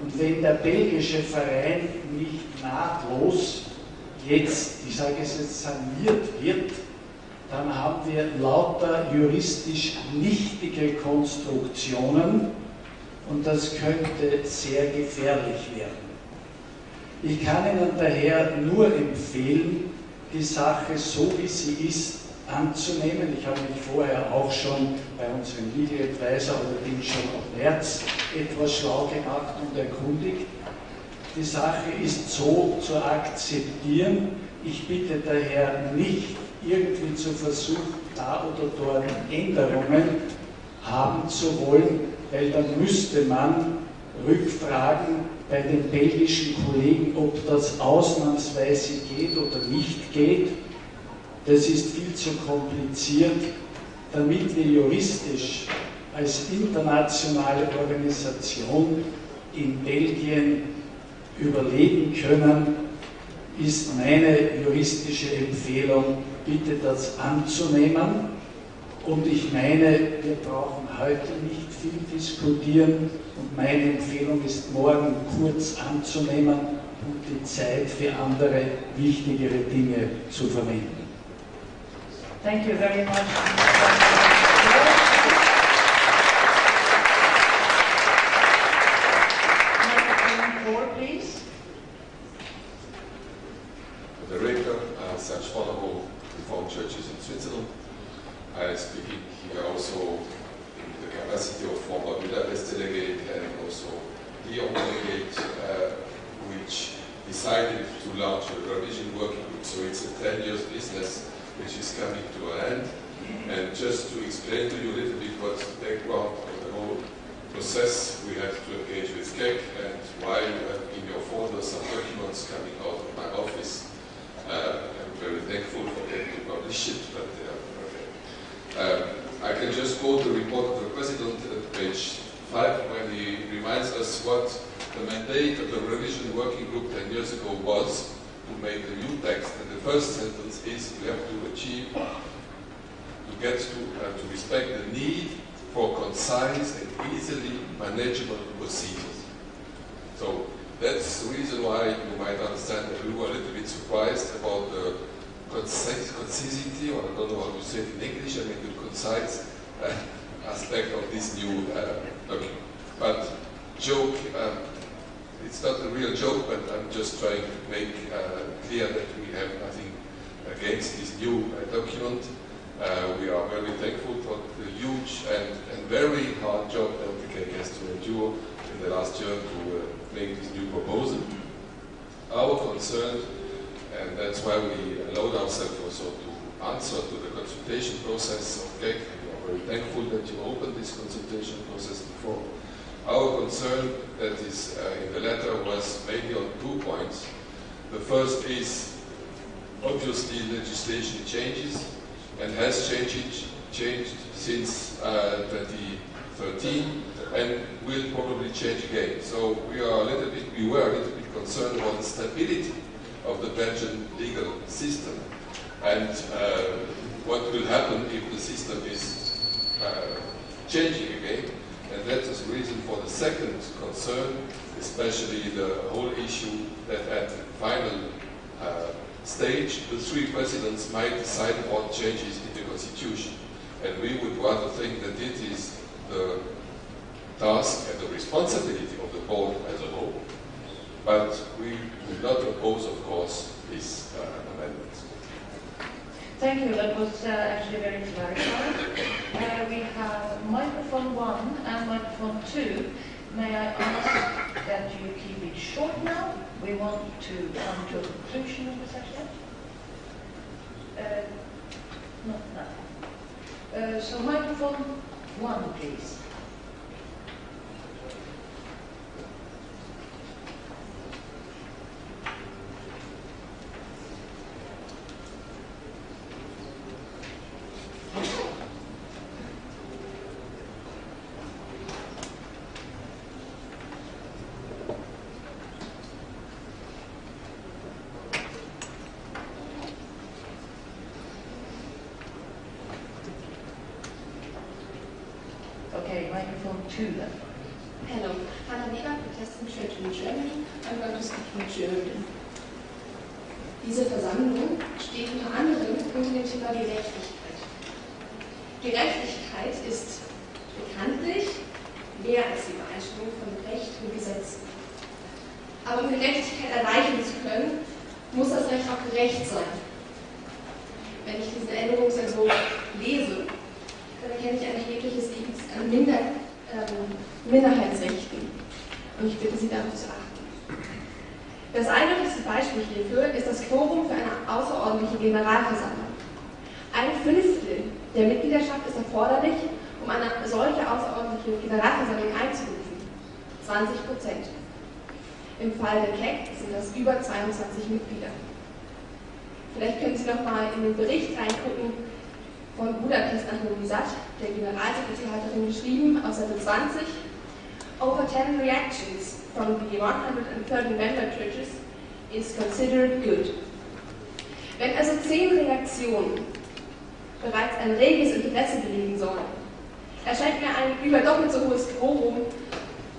Und wenn der belgische Verein nicht nahtlos jetzt, ich sage es jetzt, saniert wird, dann haben wir lauter juristisch nichtige Konstruktionen und das könnte sehr gefährlich werden. Ich kann Ihnen daher nur empfehlen, die Sache so wie sie ist anzunehmen. Ich habe mich vorher auch schon bei unserem Legal Advisor, allerdings schon ab März, etwas schlau gemacht und erkundigt. Die Sache ist so zu akzeptieren. Ich bitte daher nicht, irgendwie zu versuchen, da oder dort Änderungen haben zu wollen, weil dann müsste man rückfragen bei den belgischen Kollegen, ob das ausnahmsweise geht oder nicht geht. Das ist viel zu kompliziert, damit wir juristisch als internationale Organisation in Belgien überleben können, ist meine juristische Empfehlung, bitte das anzunehmen. Und ich meine, wir brauchen heute nicht viel diskutieren und meine Empfehlung ist, morgen kurz anzunehmen und die Zeit für andere, wichtigere Dinge zu verwenden. Thank you very much. Director, such follow Reformed churches in Switzerland. I speak here also in the capacity of former Budapest delegate and also Lyon delegate, which decided to launch a revision working group. So it's a 10-year business which is coming to an end. And just to explain to you a little bit what's the background of the whole process, we had to engage with KEC, and why you have in your folder some documents coming out of my office. I'm very thankful for them to publish it, but they are perfect. I can just quote the report of the President. page 5, when he reminds us what the mandate of the revision working group 10 years ago was to make the new text. And the first sentence is we have to achieve, to get to respect the need for concise and easily manageable procedures. So that's the reason why you might understand that we were a little bit surprised about the concisity, or I don't know how to say it in English, I mean the concise aspect of this new document. But joke, it's not a real joke, but I'm just trying to make clear that we have nothing against this new document. We are very thankful for the huge and very hard job that the CEC has to endure in the last year to make this new proposal. Our concern, and that's why we allowed ourselves also to answer to the consultation process of CEC. We are very thankful that you opened this consultation process before. Our concern that is in the letter was mainly on 2 points. The first is obviously legislation changes and has changed since 2013 and will probably change again. So we were a little bit concerned about the stability of the Belgian legal system and what will happen if the system is changing again. And that is the reason for the second concern, especially the whole issue that at the final stage, the 3 presidents might decide about changes in the constitution. And we would rather think that it is the task and the responsibility of the board as a whole. But we would not oppose, of course, this amendment. Thank you, that was actually very clarifying. We have microphone 1 and microphone 2. May I ask that you keep it short now? We want to come to a conclusion of the session. Not now. So microphone 1, please. Okay, microphone 2 then. Hello, Hannah Weber, Protestant Church in Germany. I'm going to speak in German. Diese Versammlung steht unter anderem unter dem Thema Gerechtigkeit. Gerechtigkeit ist bekanntlich mehr als die Übereinstimmung von Recht und Gesetz. Aber um Gerechtigkeit erreichen zu können, muss das Recht auch gerecht sein. Wenn ich diesen Änderungsentwurf lese, dann erkenne ich ein erhebliches Defizit an Minderheitsrechten. Und ich bitte Sie, darauf zu achten. Das eindeutigste Beispiel hierfür ist das Quorum für eine außerordentliche Generalversammlung. 1/5 der Mitgliedschaft ist erforderlich, um eine solche außerordentliche Generalversammlung einzuberufen. 20%. Im Fall der CEC sind das über 22 Mitglieder. Vielleicht können Sie noch mal in den Bericht reingucken, von Budapest nach Novi Sad, der Generalsekretariatin geschrieben, auf Seite 20. Over 10 reactions from the 130 member churches is considered good. Wenn also 10 Reaktionen bereits ein reges Interesse belegen sollen, erscheint mir ein über doppelt so hohes Quorum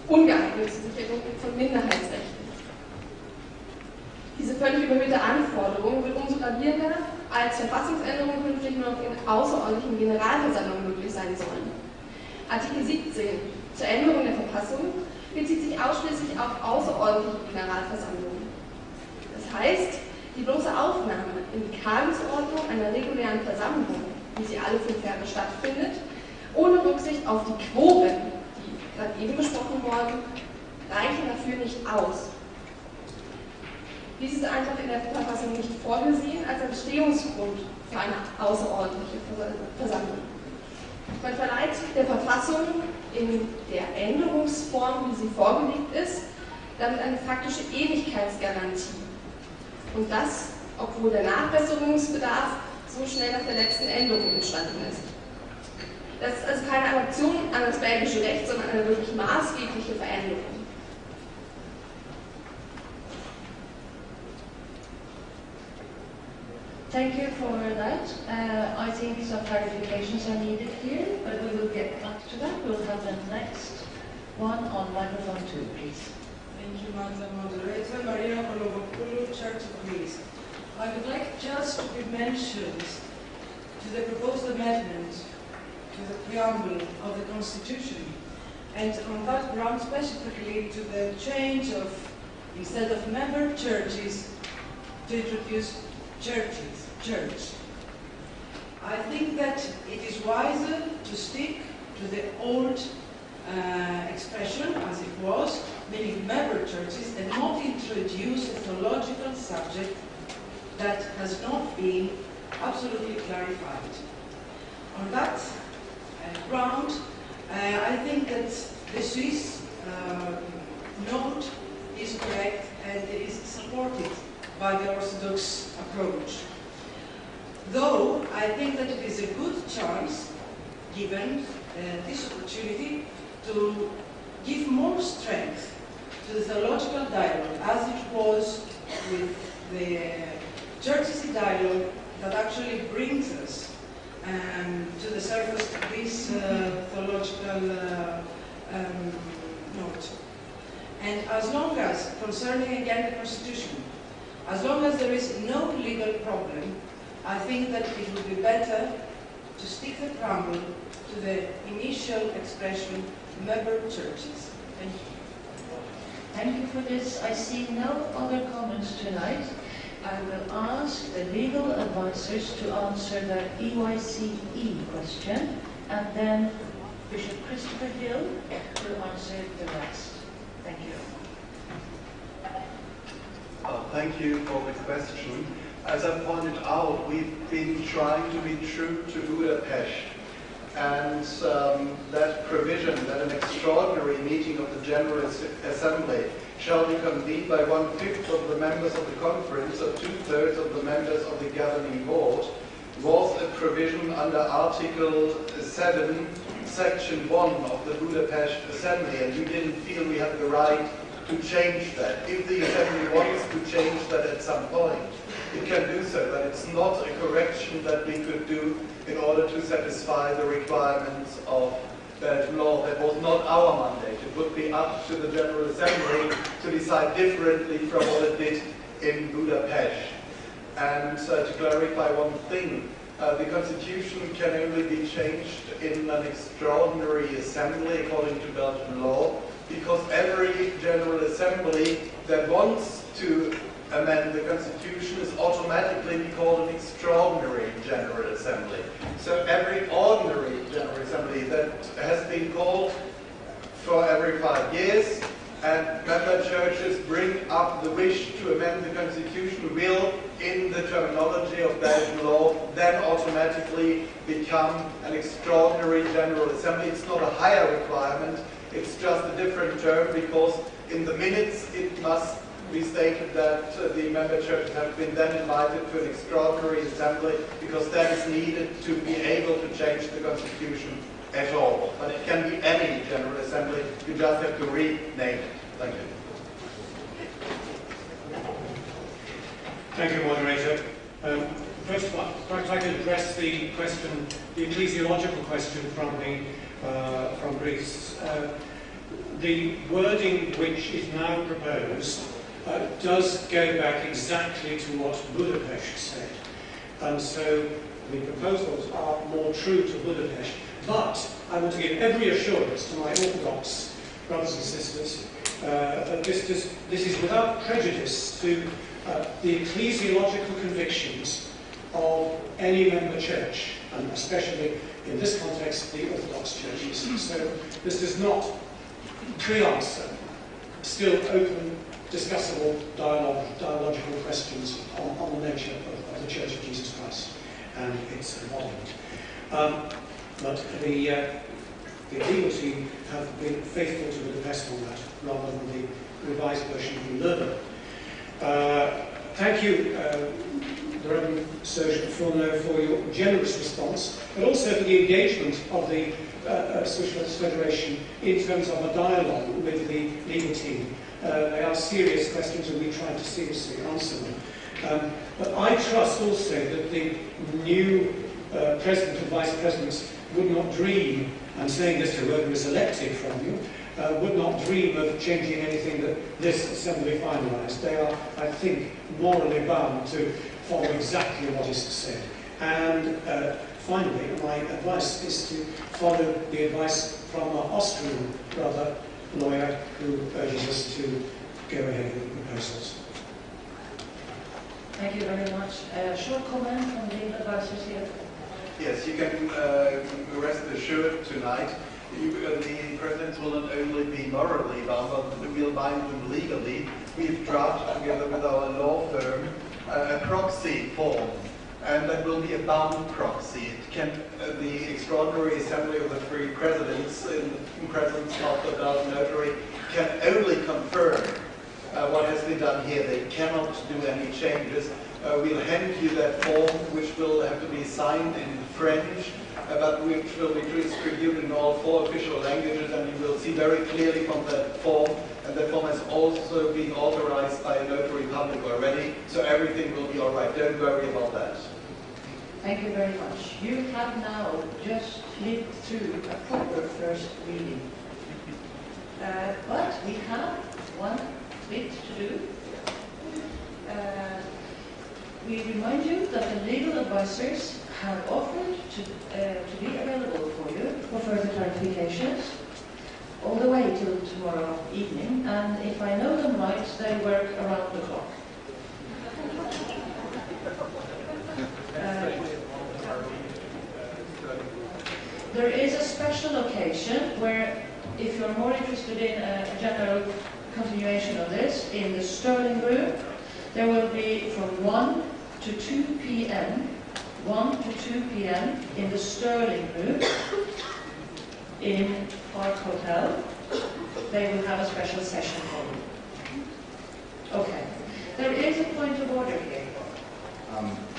ungeeignet zur Sicherung von Minderheitsrechten. Diese völlig überhöhte Anforderung wird umso gravierender, als Verfassungsänderungen künftig nur noch in außerordentlichen Generalversammlungen möglich sein sollen. Artikel 17 zur Änderung der Verfassung bezieht sich ausschließlich auf außerordentliche Generalversammlungen. Das heißt, die bloße Aufnahme in die Tagesordnung einer regulären Versammlung, wie sie alle 5 Jahre stattfindet, ohne Rücksicht auf die Quoren, die gerade eben besprochen wurden, reichen dafür nicht aus. Dies ist einfach in der Verfassung nicht vorgesehen als Entstehungsgrund für eine außerordentliche Versammlung. Man verleiht der Verfassung in der Änderungsform, wie sie vorgelegt ist, damit eine faktische Ewigkeitsgarantie. Und das, obwohl der Nachbesserungsbedarf so schnell nach der letzten Änderung entstanden ist. Das ist also keine Adaption an das belgische Recht, sondern eine wirklich maßgebliche Veränderung. Thank you for that. I think some clarifications are needed here, but we will get back to that. We'll have the next one on microphone 2, please. Thank you, Madam Moderator. Marina Kolovopoulou, Church of Greece. I would like just to be mentioned to the proposed amendment to the preamble of the Constitution, and on that ground specifically to the change of, instead of member churches, to introduce churches, church. I think that it is wiser to stick to the old expression as it was, meaning member churches, and not introduce a theological subject that has not been absolutely clarified. On that ground, I think that the Swiss note is correct and it is supported by the Orthodox approach. Though I think that it is a good chance, given this opportunity, to give more strength to the theological dialogue, as it was with the church-CEC dialogue that actually brings us to the surface this theological note. And as long as, concerning again the Constitution, as long as there is no legal problem, I think that it would be better to stick the preamble to the initial expression, member churches. Thank you. Thank you for this. I see no other comments tonight. I will ask the legal advisors to answer the EYCE question, and then Bishop Christopher Hill will answer the rest. Thank you. Thank you for the question. As I pointed out, we've been trying to be true to Budapest, and that provision that an extraordinary meeting of the General Assembly shall be convened by 1/5 of the members of the conference or 2/3 of the members of the governing board was a provision under Article 7, Section 1 of the Budapest Assembly, and we didn't feel we had the right to change that. If the Assembly wants to change that at some point, it can do so, but it's not a correction that we could do in order to satisfy the requirements of Belgian law. That was not our mandate. It would be up to the General Assembly to decide differently from what it did in Budapest. And to clarify one thing, the Constitution can only be changed in an extraordinary assembly according to Belgian law, because every General Assembly that wants to amend the Constitution is automatically called an extraordinary General Assembly. So every ordinary General Assembly that has been called for every 5 years and member churches bring up the wish to amend the Constitution will, in the terminology of Belgian law, then automatically become an extraordinary General Assembly. It's not a higher requirement, it's just a different term, because in the minutes it must be stated that the member churches have been then invited to an extraordinary assembly, because that is needed to be able to change the Constitution at all. But it can be any General Assembly, you just have to rename it. Thank you. Thank you, Moderator. First of all, I'd like to address the question, the ecclesiological question from Greece. The wording which is now proposed does go back exactly to what Budapest said. And so the proposals are more true to Budapest. But I want to give every assurance to my Orthodox brothers and sisters that this is without prejudice to the ecclesiological convictions of any member church, and especially in this context, the Orthodox churches. So this does not pre-answer still open, discussable dialogical questions on the nature of the Church of Jesus Christ and its embodiment. But the legal team have been faithful to Budapest on that, rather than the revised version from Leuven. Thank you, the Reverend Serge Fourneau, for your generous response, but also for the engagement of the Socialist Federation in terms of a dialogue with the legal team. They are serious questions and we try to seriously answer them. But I trust also that the new President and Vice Presidents would not dream, I'm saying this to whoever is elected from you, would not dream of changing anything that this Assembly finalised. They are, I think, morally bound to follow exactly what is said. And finally, my advice is to follow the advice from our Austrian brother, lawyer, who urges us to go ahead with the proposals. Thank you very much. A short comment from the legal advisors here. Yes, you can rest assured tonight. The presidents will not only be morally bound, but we'll bind them legally. We've drafted together with our law firm a proxy form, and that will be a bound proxy. It can the extraordinary assembly of the three presidents in presence of the notary can only confirm what has been done here. They cannot do any changes. We'll hand you that form, which will have to be signed in French, but which will be distributed in all 4 official languages, and you will see very clearly from that form, and that form has also been authorized by a notary public already, so everything will be all right. Don't worry about that. Thank you very much. You have now just lived through a proper first reading. But we have one bit to do. We remind you that the legal advisors have offered to be available for you for further clarifications all the way till tomorrow evening, and if I know them right, they work around the clock. There is a special occasion where, if you're more interested in a general continuation of this, in the Sterling Room, there will be from 1 to 2 p.m. 1 to 2 p.m. in the Sterling Room in Park Hotel. They will have a special session for you. Okay. There is a point of order here.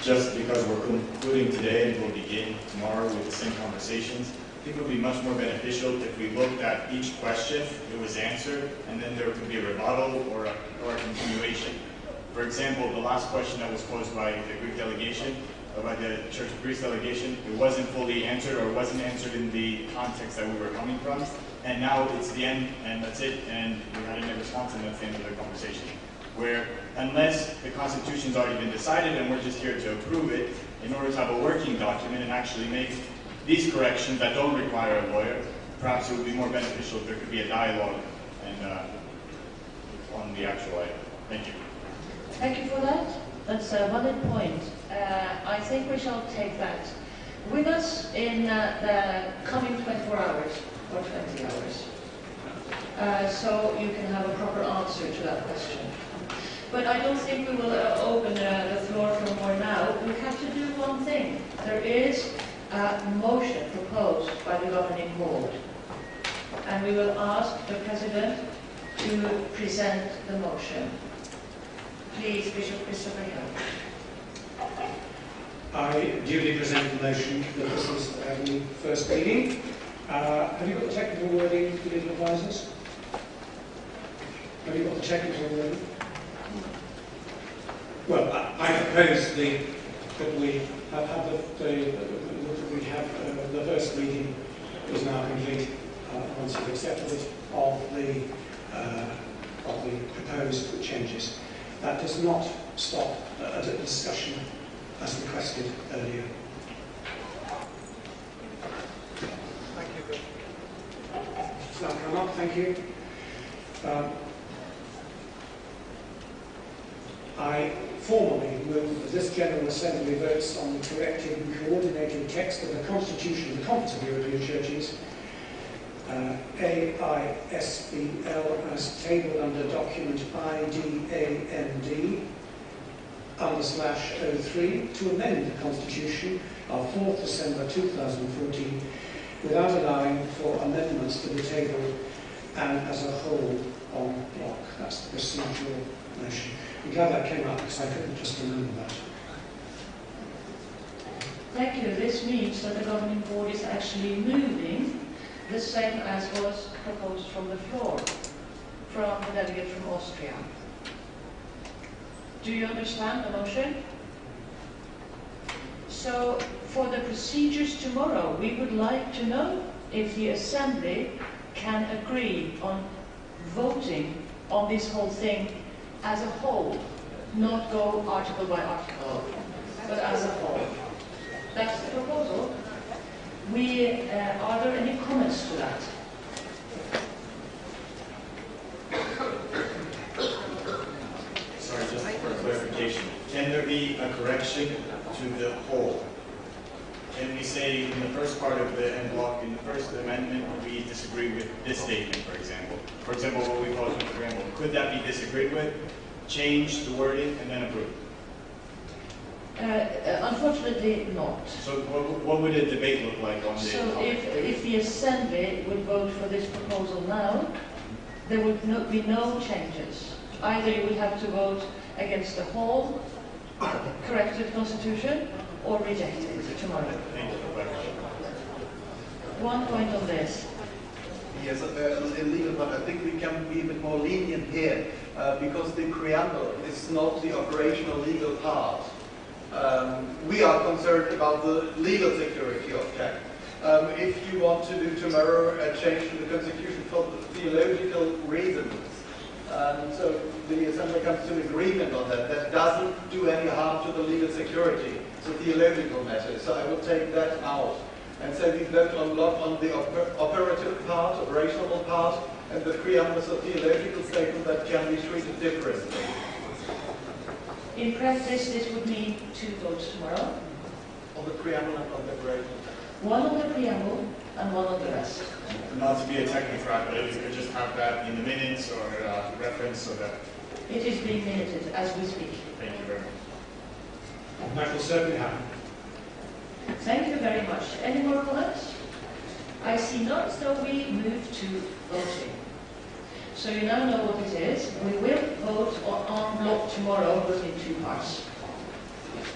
Just because we're concluding today and we'll begin tomorrow with the same conversations, I think it would be much more beneficial if we looked at each question, it was answered, and then there could be a rebuttal or a continuation. For example, the last question that was posed by the Greek delegation, by the Church of Greece delegation, it wasn't fully answered or wasn't answered in the context that we were coming from. And now it's the end, and that's it, and we're having a response, and that's the end of the conversation. Where, unless the Constitution's already been decided and we're just here to approve it, in order to have a working document and actually make these corrections that don't require a lawyer, perhaps it would be more beneficial if there could be a dialogue and on the actual item. Thank you. Thank you for that. That's a valid point. I think we shall take that with us in the coming 24 hours or 20 hours. So you can have a proper answer to that question. But I don't think we will open the floor for more now. We have to do one thing. There is a motion proposed by the governing board. And we will ask the President to present the motion. Please, Bishop Christopher Hill. I duly present the motion that this is the first reading. Have you got the technical wording, legal advisors? Have you got the technical wording? Well, I propose that we have had the first reading is now complete once you've accepted it of the proposed changes. That does not stop at a discussion as requested earlier. Thank you. Thank you. I formally move that this General Assembly votes on the corrected and coordinated text of the Constitution of the Conference of European Churches, AISBL, as tabled under document IDAND /03 to amend the Constitution of 4th December 2014 without allowing for amendments to the table and as a whole en bloc. That's the procedural motion. I'm glad that came up because I couldn't just remember that. Thank you. This means that the governing board is actually moving the same as was proposed from the floor, from the delegate from Austria. Do you understand the motion? So, for the procedures tomorrow, we would like to know if the Assembly can agree on voting on this whole thing as a whole, not go article by article, but as a whole. That's the proposal. Are there any comments to that? Sorry, just for clarification. Can there be a correction to the whole? Can we say in the first part of the en bloc, in the first amendment, we disagree with this statement, for example? For example, what we call it the preamble. Could that be disagreed with, change the wording, and then approve? Unfortunately not. So what would a debate look like on the topic? If the Assembly would vote for this proposal now, there would be no changes. Either you would have to vote against the whole corrected constitution or reject it tomorrow. One point on this. Yes, illegal, but I think we can be a bit more lenient here because the preamble is not the operational legal part. We are concerned about the legal security of CEC. If you want to do tomorrow a change to the constitution for theological reasons, and so the Assembly comes to an agreement on that, that doesn't do any harm to the legal security. It's a theological matter, so I will take that out. And so we vote a lot on the operative part, operational part, and the preamble is a theological statement that can be treated differently. In practice, this would mean 2 votes tomorrow. On the preamble and on the operational. One on the preamble and one on the rest. Not to be a technocrat, but if you could just have that in the minutes or reference so that... It is being minuted as we speak. Thank you very much. That will certainly happen. Thank you very much. Any more comments? I see none, so we move to voting. So you now know what it is. We will vote on block tomorrow, but in 2 parts.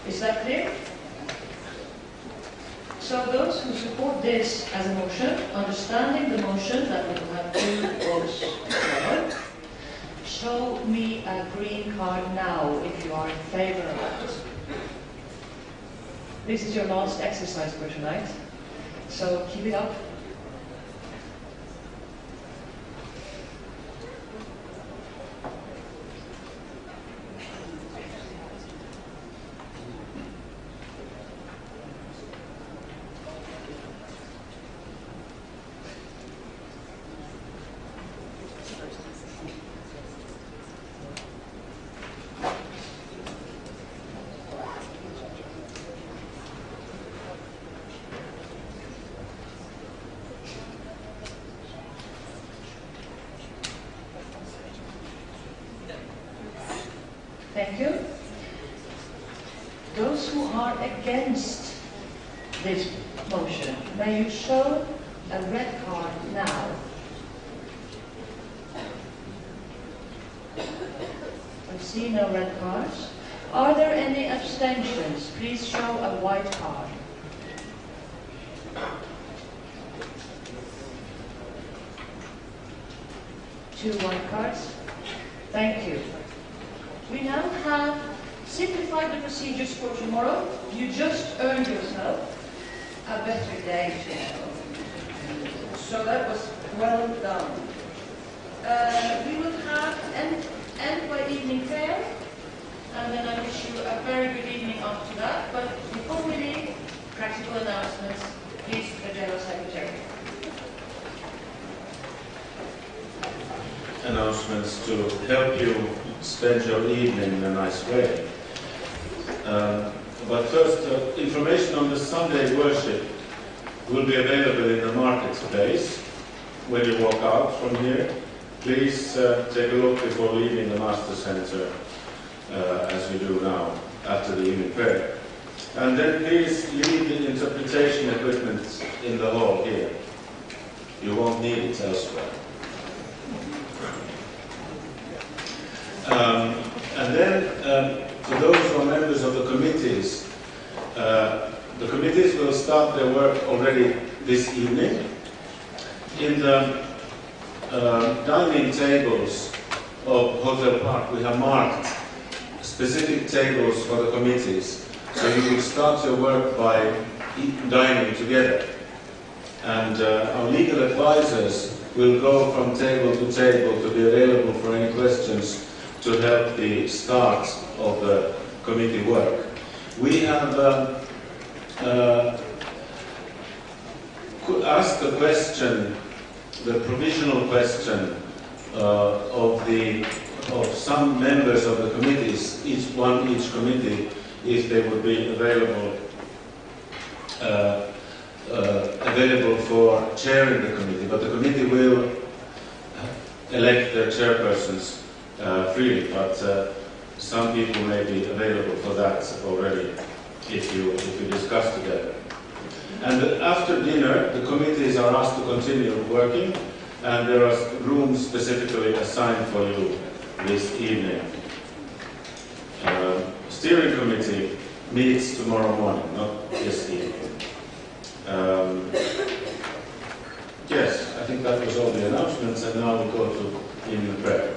Is that clear? So those who support this as a motion, understanding the motion that we will have 2 votes tomorrow, show me a green card now if you are in favor of that. This is your last exercise for tonight, so keep it up. Thank you. Those who are against this motion, may you show a red card now. I see no red cards. Are there any abstentions? Please show a white card. Two white cards. Thank you. We now have simplified the procedures for tomorrow. You just earned yourself a better day tomorrow. So that was well done. We will have end by evening prayer, and then I wish you a very good evening after that. But before we leave, practical announcements. Please, the General Secretary. Announcements to help you spend your evening in a nice way. But first, information on the Sunday worship will be available in the marketplace when you walk out from here. Please take a look before leaving the Master Center, as you do now, after the evening prayer. And then please leave the interpretation equipment in the hall here. You won't need it elsewhere. And then, to those who are members of the committees, The committees will start their work already this evening. In the dining tables of Hotel Park, we have marked specific tables for the committees. So you will start your work by dining together. And our legal advisors will go from table to table to be available for any questions to help the start of the committee work. We have asked the question, the provisional question of some members of the committees, each committee, if they would be available for chairing the committee. But the committee will elect their chairpersons freely. But some people may be available for that already if you discuss together. And after dinner, the committees are asked to continue working, and there are rooms specifically assigned for you this evening. Steering committee meets tomorrow morning, not this evening. Yes, I think that was all the announcements, and now we go to evening prayer.